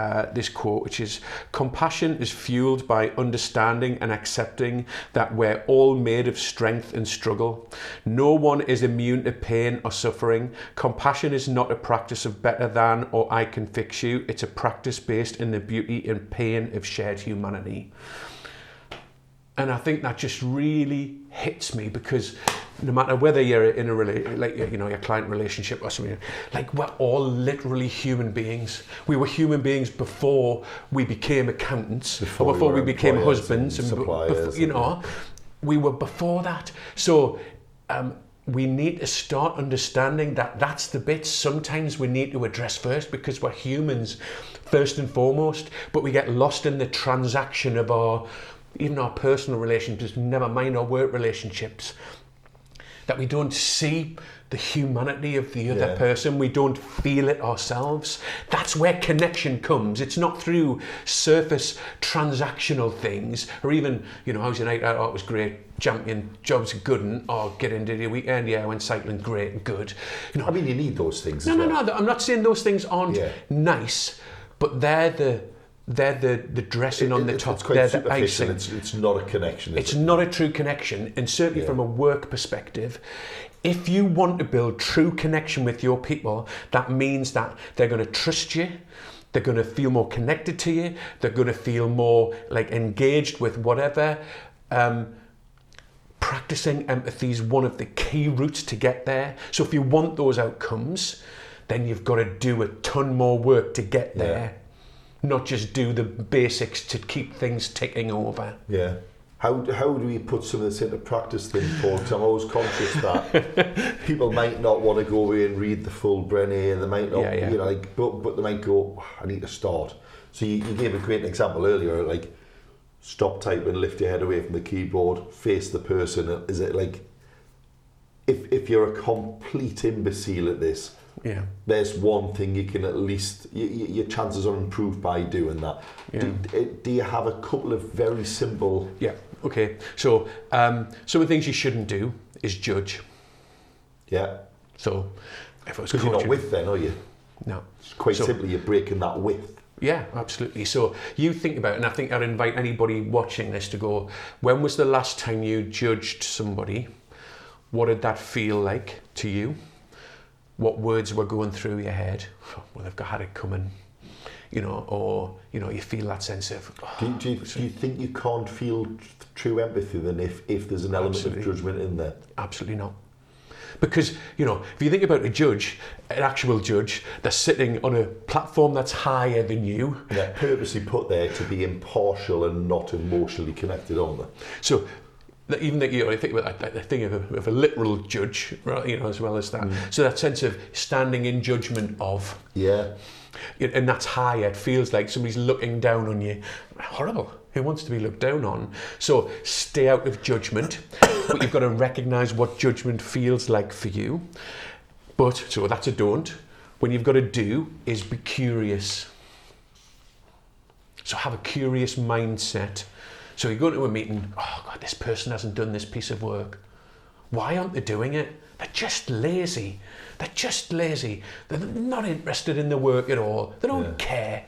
quote, which is, compassion is fueled by understanding and accepting that we're all made of strength and struggle. No one is immune to pain or suffering. Compassion is not a practice of better than or I can fix you. It's a practice based in the beauty and pain of shared humanity. And I think that just really hits me, because no matter whether you're in a your client relationship or something, like, we're all literally human beings. We were human beings before we became accountants, before we became husbands and suppliers. We were before that. So we need to start understanding that that's the bit sometimes we need to address first, because we're humans first and foremost, but we get lost in the transaction of even our personal relationships, never mind our work relationships, that we don't see the humanity of the other person, we don't feel it ourselves. That's where connection comes. It's not through surface transactional things, or even, how's your night out? Oh, it was great, champion, job's good, and get into the weekend, I went cycling, great and good. I mean, you need those things. No, I'm not saying those things aren't nice, but they're they're the dressing on the top. It's quite they're the superficial. icing. It's not a connection. It's not a true connection, and certainly from a work perspective, if you want to build true connection with your people, that means that they're going to trust you, they're going to feel more connected to you, they're going to feel more like engaged with whatever. Practicing empathy is one of the key routes to get there. So if you want those outcomes, then you've got to do a ton more work to get there, not just do the basics to keep things ticking over. Yeah. How do we put some of this into practice then, Paul? Because I'm always conscious that people might not want to go away and read the full Brené, and they might not, you know, like, but they might go, oh, I need to start. So you gave a great example earlier, like, stop typing, lift your head away from the keyboard, face the person. Is it like, if you're a complete imbecile at this, there's one thing you can at least, your chances are improved by doing that. Do you have a couple of very simple... Okay. So some of the things you shouldn't do is judge. Yeah. So if I was because you're not with then, are you? No. It's quite simply you're breaking that width. Yeah, absolutely. So you think about it, and I think I'd invite anybody watching this to go, when was the last time you judged somebody? What did that feel like to you? What words were going through your head? Well, they've had it coming, you know, or, you know, you feel that sense of... Do you think you can't feel true empathy then if there's an element of judgment in there? Absolutely not. Because, you know, if you think about a judge, an actual judge, they're sitting on a platform that's higher than you. And they're purposely put there to be impartial and not emotionally connected, aren't they? So, even that, you know, I think about the thing of a literal judge, right, you know, as well as that. So that sense of standing in judgment of. Yeah. And that's higher. It feels like somebody's looking down on you. Horrible. Who wants to be looked down on? So stay out of judgment, but you've got to recognise what judgment feels like for you. But, so that's a don't. When you've got to do is be curious. So have a curious mindset. So you go to a meeting, oh God, this person hasn't done this piece of work. Why aren't they doing it? They're just lazy. They're just lazy. They're not interested in the work at all. They don't care.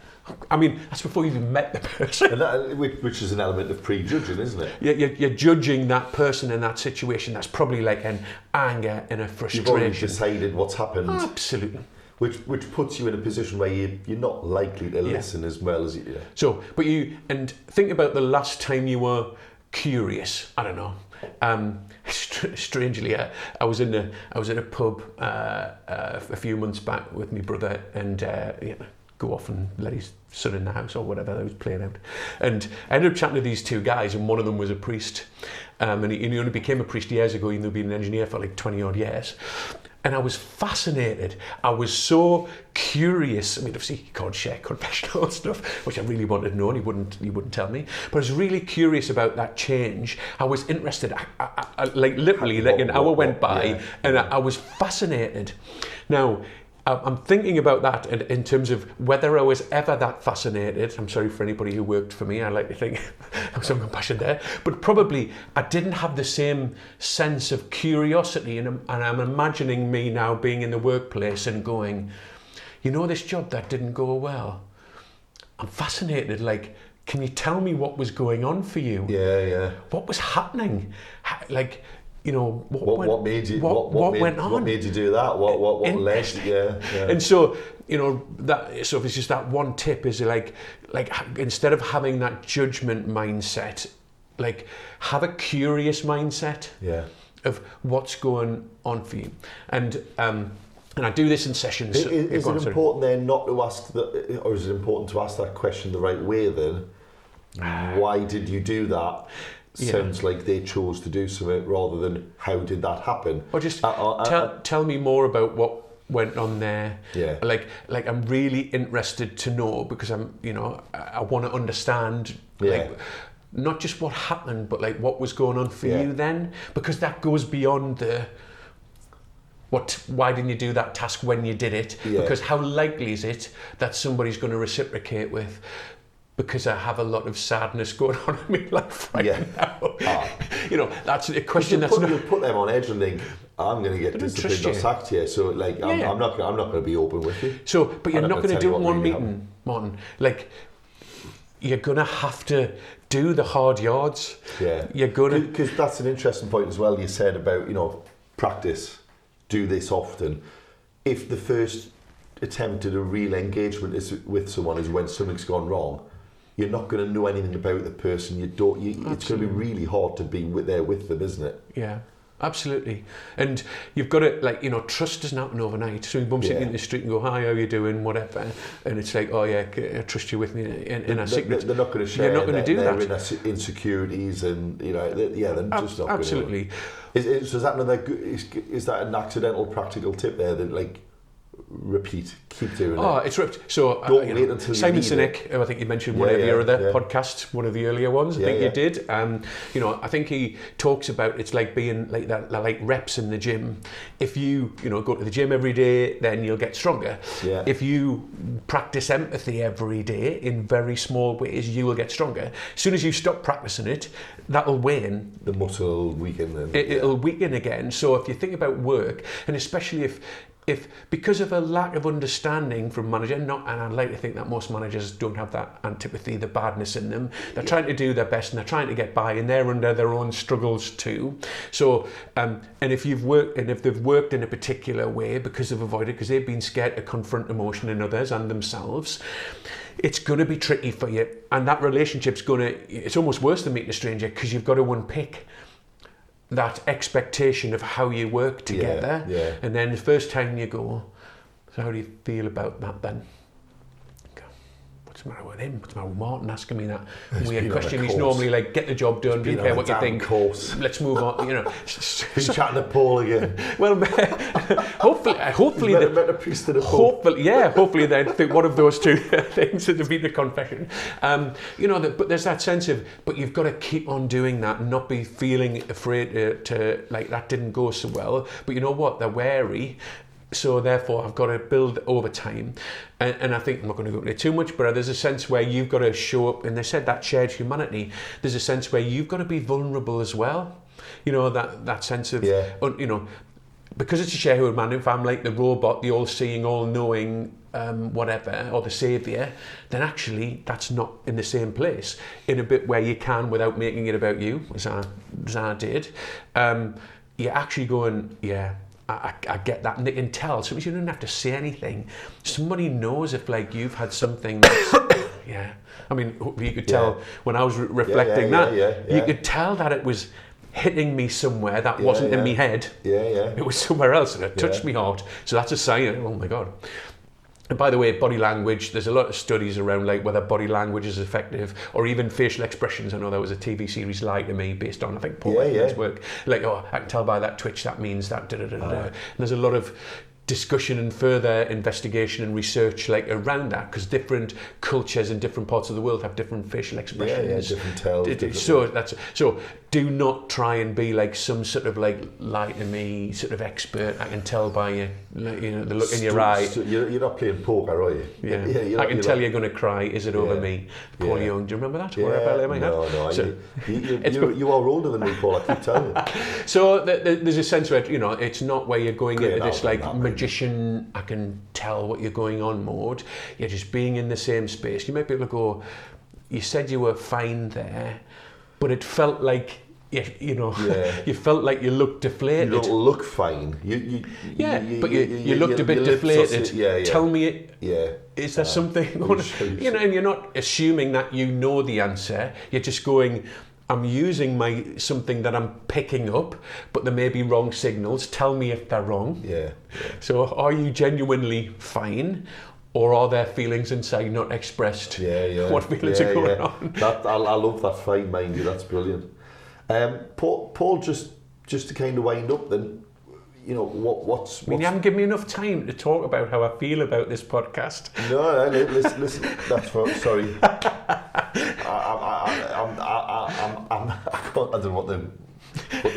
I mean, that's before you've even met the person. And that, which is an element of prejudging, isn't it? You're judging that person in that situation. That's probably like an anger and a frustration. You've already decided what's happened. Absolutely. Which puts you in a position where you're not likely to listen as well as you... Yeah. So, and think about the last time you were curious. I don't know. Strangely, I was in a pub a few months back with my brother, and go off and let his son in the house or whatever that was playing out. And I ended up chatting to these two guys, and one of them was a priest. And he only became a priest years ago, even though he'd been an engineer for like 20 odd years. And I was fascinated. I was so curious. I mean, obviously he can't share confessional stuff, which I really wanted to know, and he wouldn't tell me. But I was really curious about that change. I was interested. I like literally, like an hour went by, and I was fascinated. Now, I'm thinking about that in terms of whether I was ever that fascinated. I'm sorry for anybody who worked for me. I like to think there was some compassion there. But probably I didn't have the same sense of curiosity. And I'm imagining me now being in the workplace and going, you know, this job that didn't go well. I'm fascinated. Like, can you tell me what was going on for you? Yeah. What was happening? Like... You know, what made you went on? What made you do that? What led? Yeah. And so, you know, so if it's just that one tip is like instead of having that judgment mindset, like have a curious mindset of what's going on for you. And I do this in sessions. Is it important then not to ask that, or is it important to ask that question the right way then? Why did you do that? Sounds like they chose to do something rather than how did that happen? Or just tell me more about what went on there. Yeah. Like I'm really interested to know, because I want to understand like not just what happened, but like what was going on for you then, because that goes beyond the why didn't you do that task when you did it? Because how likely is it that somebody's going to reciprocate with, because I have a lot of sadness going on in my life right now. You know, that's a question you'll put them on edge and think, I'm going to get disciplined or sacked here. So, like, I'm not going to be open with you. So, but you're not going to do it in one meeting, Martin. Like, you're going to have to do the hard yards. Yeah. You're going to... Because that's an interesting point as well, you said about, practice, do this often. If the first attempt at a real engagement with someone is when something's gone wrong, you're not going to know anything about the person. It's going to be really hard to be there with them, isn't it? Yeah. Absolutely. And you've got to, trust doesn't happen overnight. So you bump into in the street and go, hi, how you doing, whatever. And it's like, oh yeah, I trust you with me in our secret. They're not going to share their insecurities and, they're just not absolutely. Going to. Is that an accidental practical tip there that, repeat, keep doing it? Oh, it's ripped. So, don't wait until Simon Sinek, who I think you mentioned one of your other podcasts, one of the earlier ones, I think you did. I think he talks about it's like being like that, like reps in the gym. If you, go to the gym every day, then you'll get stronger. Yeah. If you practice empathy every day in very small ways, you will get stronger. As soon as you stop practicing it, that'll wane. The muscle will weaken. It'll weaken again. So if you think about work, and especially if because of a lack of understanding from manager, and I'd like to think that most managers don't have that antipathy, the badness in them. They're trying to do their best and they're trying to get by, and they're under their own struggles too. So, and if they've worked in a particular way because they've avoided, because they've been scared to confront emotion in others and themselves, it's going to be tricky for you. And that relationship's it's almost worse than meeting a stranger, because you've got to unpick that expectation of how you work together. And then the first time you go, so how do you feel about that then? What's the matter with him? What's the matter with Martin asking me that weird question? He's normally like, get the job done, don't care what you think. Let's move on, He's chatting to Paul again. Well, hopefully they'd think one of those two things would be the confession. But there's that sense of, but you've got to keep on doing that and not be feeling afraid to like, that didn't go so well. But you know what? They're wary. So therefore, I've got to build over time. And I think I'm not going to go into it too much, but there's a sense where you've got to show up, and they said that shared humanity. There's a sense where you've got to be vulnerable as well. That sense of, because it's a shared humanity, if I'm like the robot, the all-seeing, all-knowing, whatever, or the saviour, then actually that's not in the same place. In a bit where you can, without making it about you, as I did, you're actually going, I get that, and they can tell. Sometimes you don't have to say anything. Somebody knows if you've had something that's, I mean, you could tell when I was reflecting you could tell that it was hitting me somewhere that wasn't in my head. It was somewhere else, and it touched me hard. So that's a sign, oh my God. And by the way, body language, there's a lot of studies around whether body language is effective, or even facial expressions. I know there was a TV series, Lie to Me, based on, I think, Paul Cheetham's work. I can tell by that twitch that means that And there's a lot of discussion and further investigation and research around that, because different cultures in different parts of the world have different facial expressions. Different tells. So do not try and be some sort of lie to me sort of expert. I can tell by the look in your eye. So you're not playing poker, are you? Yeah. I can tell you're going to cry. Is it over me? Paul Young. Do you remember that? No. So, you are older than me, Paul. I keep telling you. So there's a sense where it's not where you're going into this magician, I can tell what you're going on mode. You're just being in the same space. You might be able to go, you said you were fine there, but it felt like you felt like you looked deflated. You don't look fine. But you looked a bit deflated. Tell me it. Is there something going on? And you're not assuming that you know the answer. You're just going, I'm using something that I'm picking up, but there may be wrong signals. Tell me if they're wrong. So are you genuinely fine? Or are there feelings inside not expressed? What feelings are going on? I love that fine, mind you. That's brilliant. Paul, just to kind of wind up then, what's... you haven't given me enough time to talk about how I feel about this podcast. No, listen, that's sorry. I don't know what the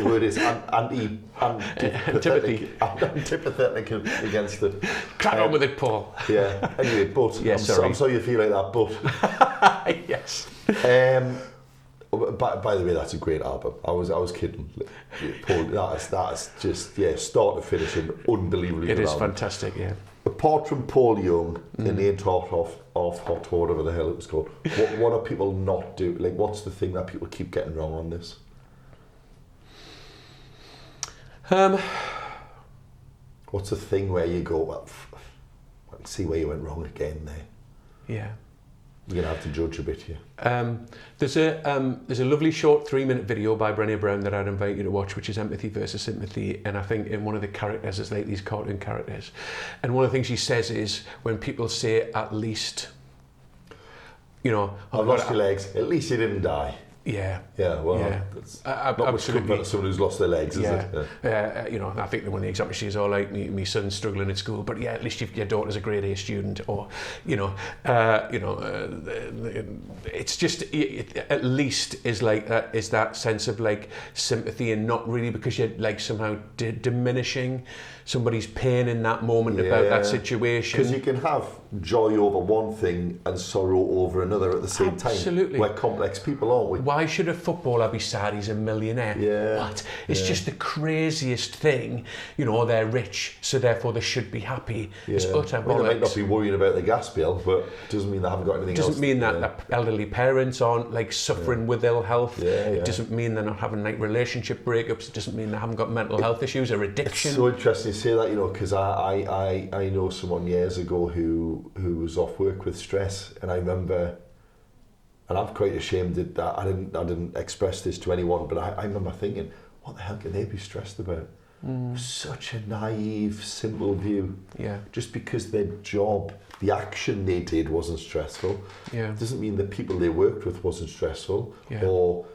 word is. Antipathetic against it. Crack on with it, Paul. Anyway, but I'm sorry you feel like that, but... Yes. By the way, that's a great album. I was kidding. Paul, that's just start to finish an unbelievably good It is album. fantastic, yeah. Apart from Paul Young, in the intro of Hot, whatever the hell it was called, what are people not do? Like, what's the thing that people keep getting wrong on this? What's the thing where you go, well, let's see where you went wrong again there? Yeah. You're going to have to judge a bit here. There's a lovely short 3-minute video by Brené Brown that I'd invite you to watch, which is Empathy versus Sympathy, and I think in one of the characters is like these cartoon characters, and one of the things she says is when people say at least, you know, I've lost your legs, at least you didn't die. Yeah. Yeah, well, Yeah. that's Absolutely. not someone who's lost their legs, is it? Yeah. You know, I think that one of the examples she's all like, my son's struggling at school, but yeah, at least your daughter's a grade A student, or, it's just, at least is like that, is that sense of like sympathy, and not really because you're like somehow diminishing somebody's pain in that moment about that situation. Because you can have joy over one thing and sorrow over another at the same time. Absolutely. We're complex people, aren't we? Why should a footballer be sad he's a millionaire? Yeah. What? It's just the craziest thing. You know, they're rich, so therefore they should be happy. It's utter bollocks. They might not be worrying about the gas bill, but it doesn't mean they haven't got anything else. It doesn't mean that elderly parents aren't like suffering with ill health. It doesn't mean they're not having like relationship breakups. It doesn't mean they haven't got mental health issues or addiction. It's so interesting to say that, you know, because I know someone years ago who was off work with stress, and I remember, and I'm quite ashamed that I didn't express this to anyone, but I remember thinking, what the hell can they be stressed about? Such a naive, simple view. Yeah. Just because their job, the action they did wasn't stressful, doesn't mean the people they worked with wasn't stressful, or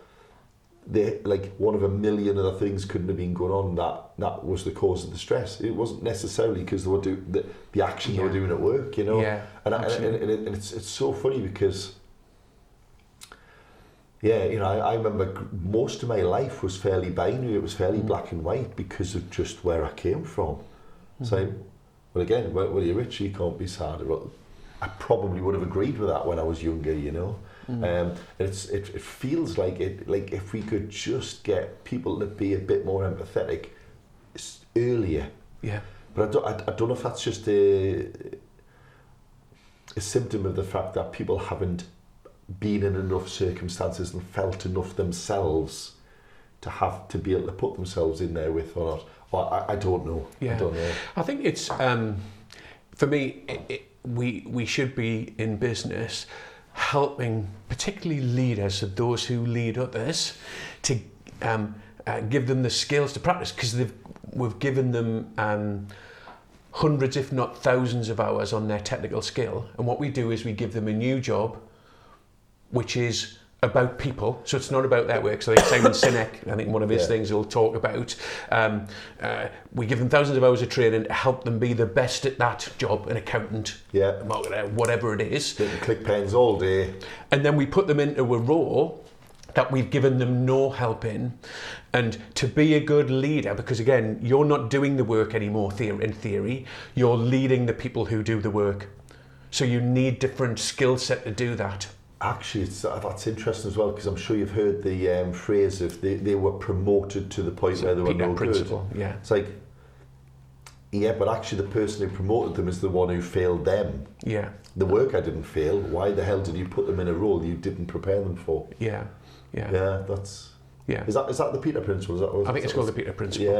they, like, one of a million other things couldn't have been going on that was the cause of the stress. It wasn't necessarily because they were doing the action they were doing at work, you know. And it's so funny because, you know, I remember most of my life was fairly binary. It was fairly black and white because of just where I came from. So, well, again, well, you're rich, you can't be sad. Well, I probably would have agreed with that when I was younger, you know. It feels like if we could just get people to be a bit more empathetic earlier. Yeah. But I don't know if that's just a symptom of the fact that people haven't been in enough circumstances and felt enough themselves to have to be able to put themselves in there with or not. Well, I don't know. I don't know. I think it's for me. We should be in business helping, particularly leaders, so those who lead others, to give them the skills to practice, because we've given them hundreds, if not thousands, of hours on their technical skill, and what we do is we give them a new job, which is about people. So it's not about their work. So like Simon Sinek, I think one of his things he'll talk about, we give them thousands of hours of training to help them be the best at that job, an accountant, marketer, whatever it is. They can click pens all day. And then we put them into a role that we've given them no help in. And to be a good leader, because again, you're not doing the work anymore in theory, you're leading the people who do the work. So you need different skill set to do that. Actually, that's interesting as well, because I'm sure you've heard the phrase of they were promoted to the point where they were no principle, good. It's like, but actually the person who promoted them is the one who failed them. The worker didn't fail. Why the hell did you put them in a role you didn't prepare them for? That's... Is that the Peter Principle? I think it's called the Peter Principle.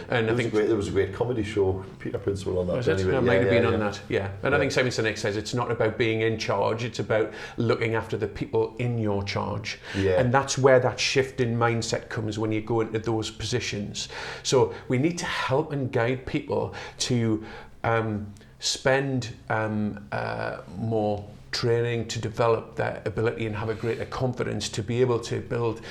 And I think there was a great comedy show, Peter Principle, on that. Anyway. I might have been on that. And I think Simon Sinek says it's not about being in charge; it's about looking after the people in your charge. And that's where that shift in mindset comes when you go into those positions. So we need to help and guide people to spend more training to develop their ability and have a greater confidence to be able to build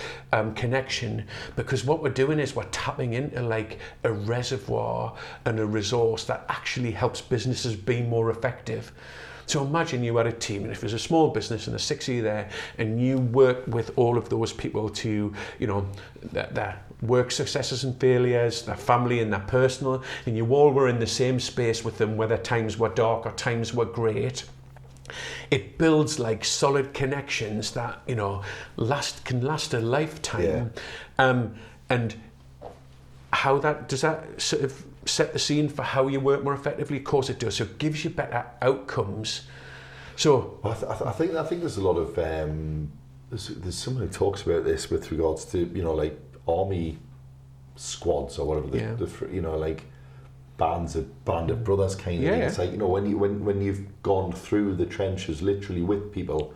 connection, because what we're doing is we're tapping into like a reservoir and a resource that actually helps businesses be more effective. So imagine you had a team, and if there's a small business and there's 6 of you there, and you work with all of those people to, you know, their work successes and failures, their family and their personal, and you all were in the same space with them, whether times were dark or times were great. it builds like solid connections that, you know, can last a lifetime. And how does that sort of set the scene for how you work more effectively? Of course it does. So it gives you better outcomes. So I think there's a lot of there's someone who talks about this with regards to, you know, like army squads or whatever, you know, like band of brothers kind of thing. It's like, you know, when you've gone through the trenches literally with people,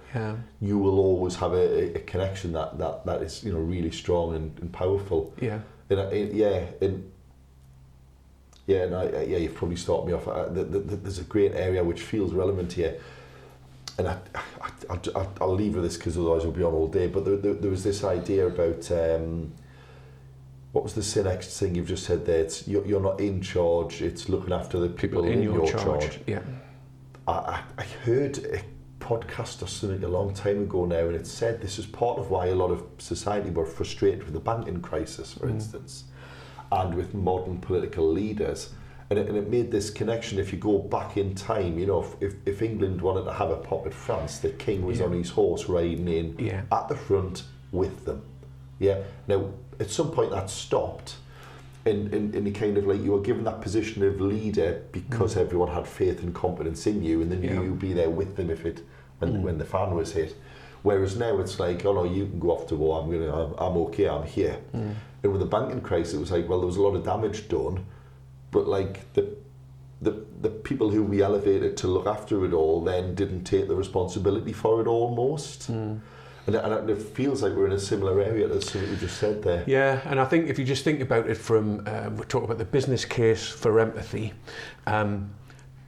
you will always have a connection that is, you know, really strong and powerful. You've probably started me off. There's a great area which feels relevant here, and I'll leave with this because otherwise we'll be on all day. But there was this idea about what was the next thing you've just said there? It's you're not in charge. It's looking after the people in your charge. Yeah. I heard a podcast or something a long time ago now, and it said this is part of why a lot of society were frustrated with the banking crisis, for instance, and with modern political leaders. And it made this connection. If you go back in time, you know, if England wanted to have a pop at France, the king was on his horse riding in at the front with them. Yeah. Now, at some point that stopped, and you kind of like, you were given that position of leader because everyone had faith and confidence in you, and then you'd be there with them when the fan was hit. Whereas now it's like, oh no, you can go off to war. I'm okay. I'm here. And with the banking crisis, it was like, well, there was a lot of damage done, but like the people who we elevated to look after it all then didn't take the responsibility for it almost. And it feels like we're in a similar area to what we just said there. Yeah, and I think if you just think about it from, we're talking about the business case for empathy. You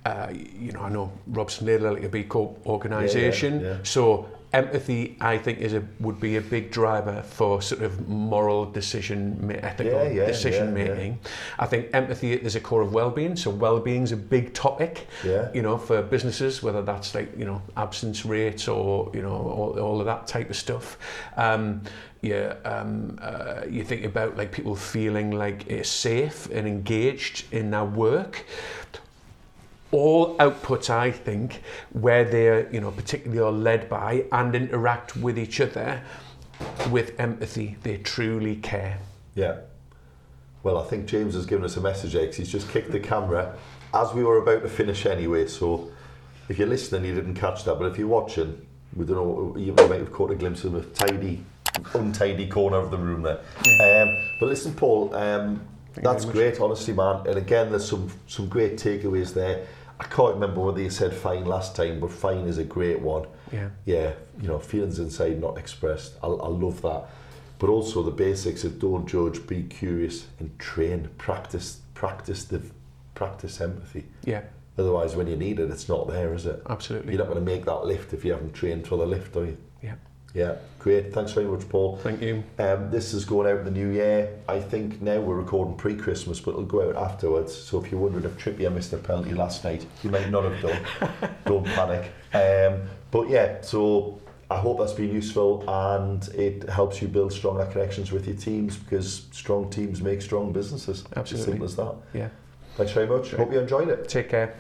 know, I know Robson Laidler, like a B Corp organisation, so empathy, I think, would be a big driver for sort of moral ethical decision making. I think empathy is a core of well-being, so well-being's a big topic, you know, for businesses, whether that's like, you know, absence rates or, you know, all of that type of stuff. You think about like people feeling like safe and engaged in their work. All outputs, I think, where they're, you know, particularly are led by and interact with each other with empathy, they truly care. Yeah. Well, I think James has given us a message, because he's just kicked the camera as we were about to finish anyway. So if you're listening, you didn't catch that, but if you're watching, we don't know, you might have caught a glimpse of a untidy corner of the room there. But listen, Paul, that's great, honestly, man. And again, there's some great takeaways there. I can't remember whether you said fine last time, but fine is a great one. Yeah, you know, feelings inside not expressed. I love that. But also the basics of don't judge, be curious, and train, practice empathy. Yeah. Otherwise, when you need it, it's not there, is it? Absolutely. You're not going to make that lift if you haven't trained for the lift, are you? Yeah. Yeah, great. Thanks very much, Paul. Thank you. This is going out in the new year. I think now we're recording pre-Christmas, but it'll go out afterwards. So if you're wondering if Trippier missed a penalty last night, you might not have done. Don't panic. But yeah, so I hope that's been useful and it helps you build stronger connections with your teams, because strong teams make strong businesses. Absolutely. As simple as that. Yeah. Thanks very much. Hope you enjoyed it. Take care.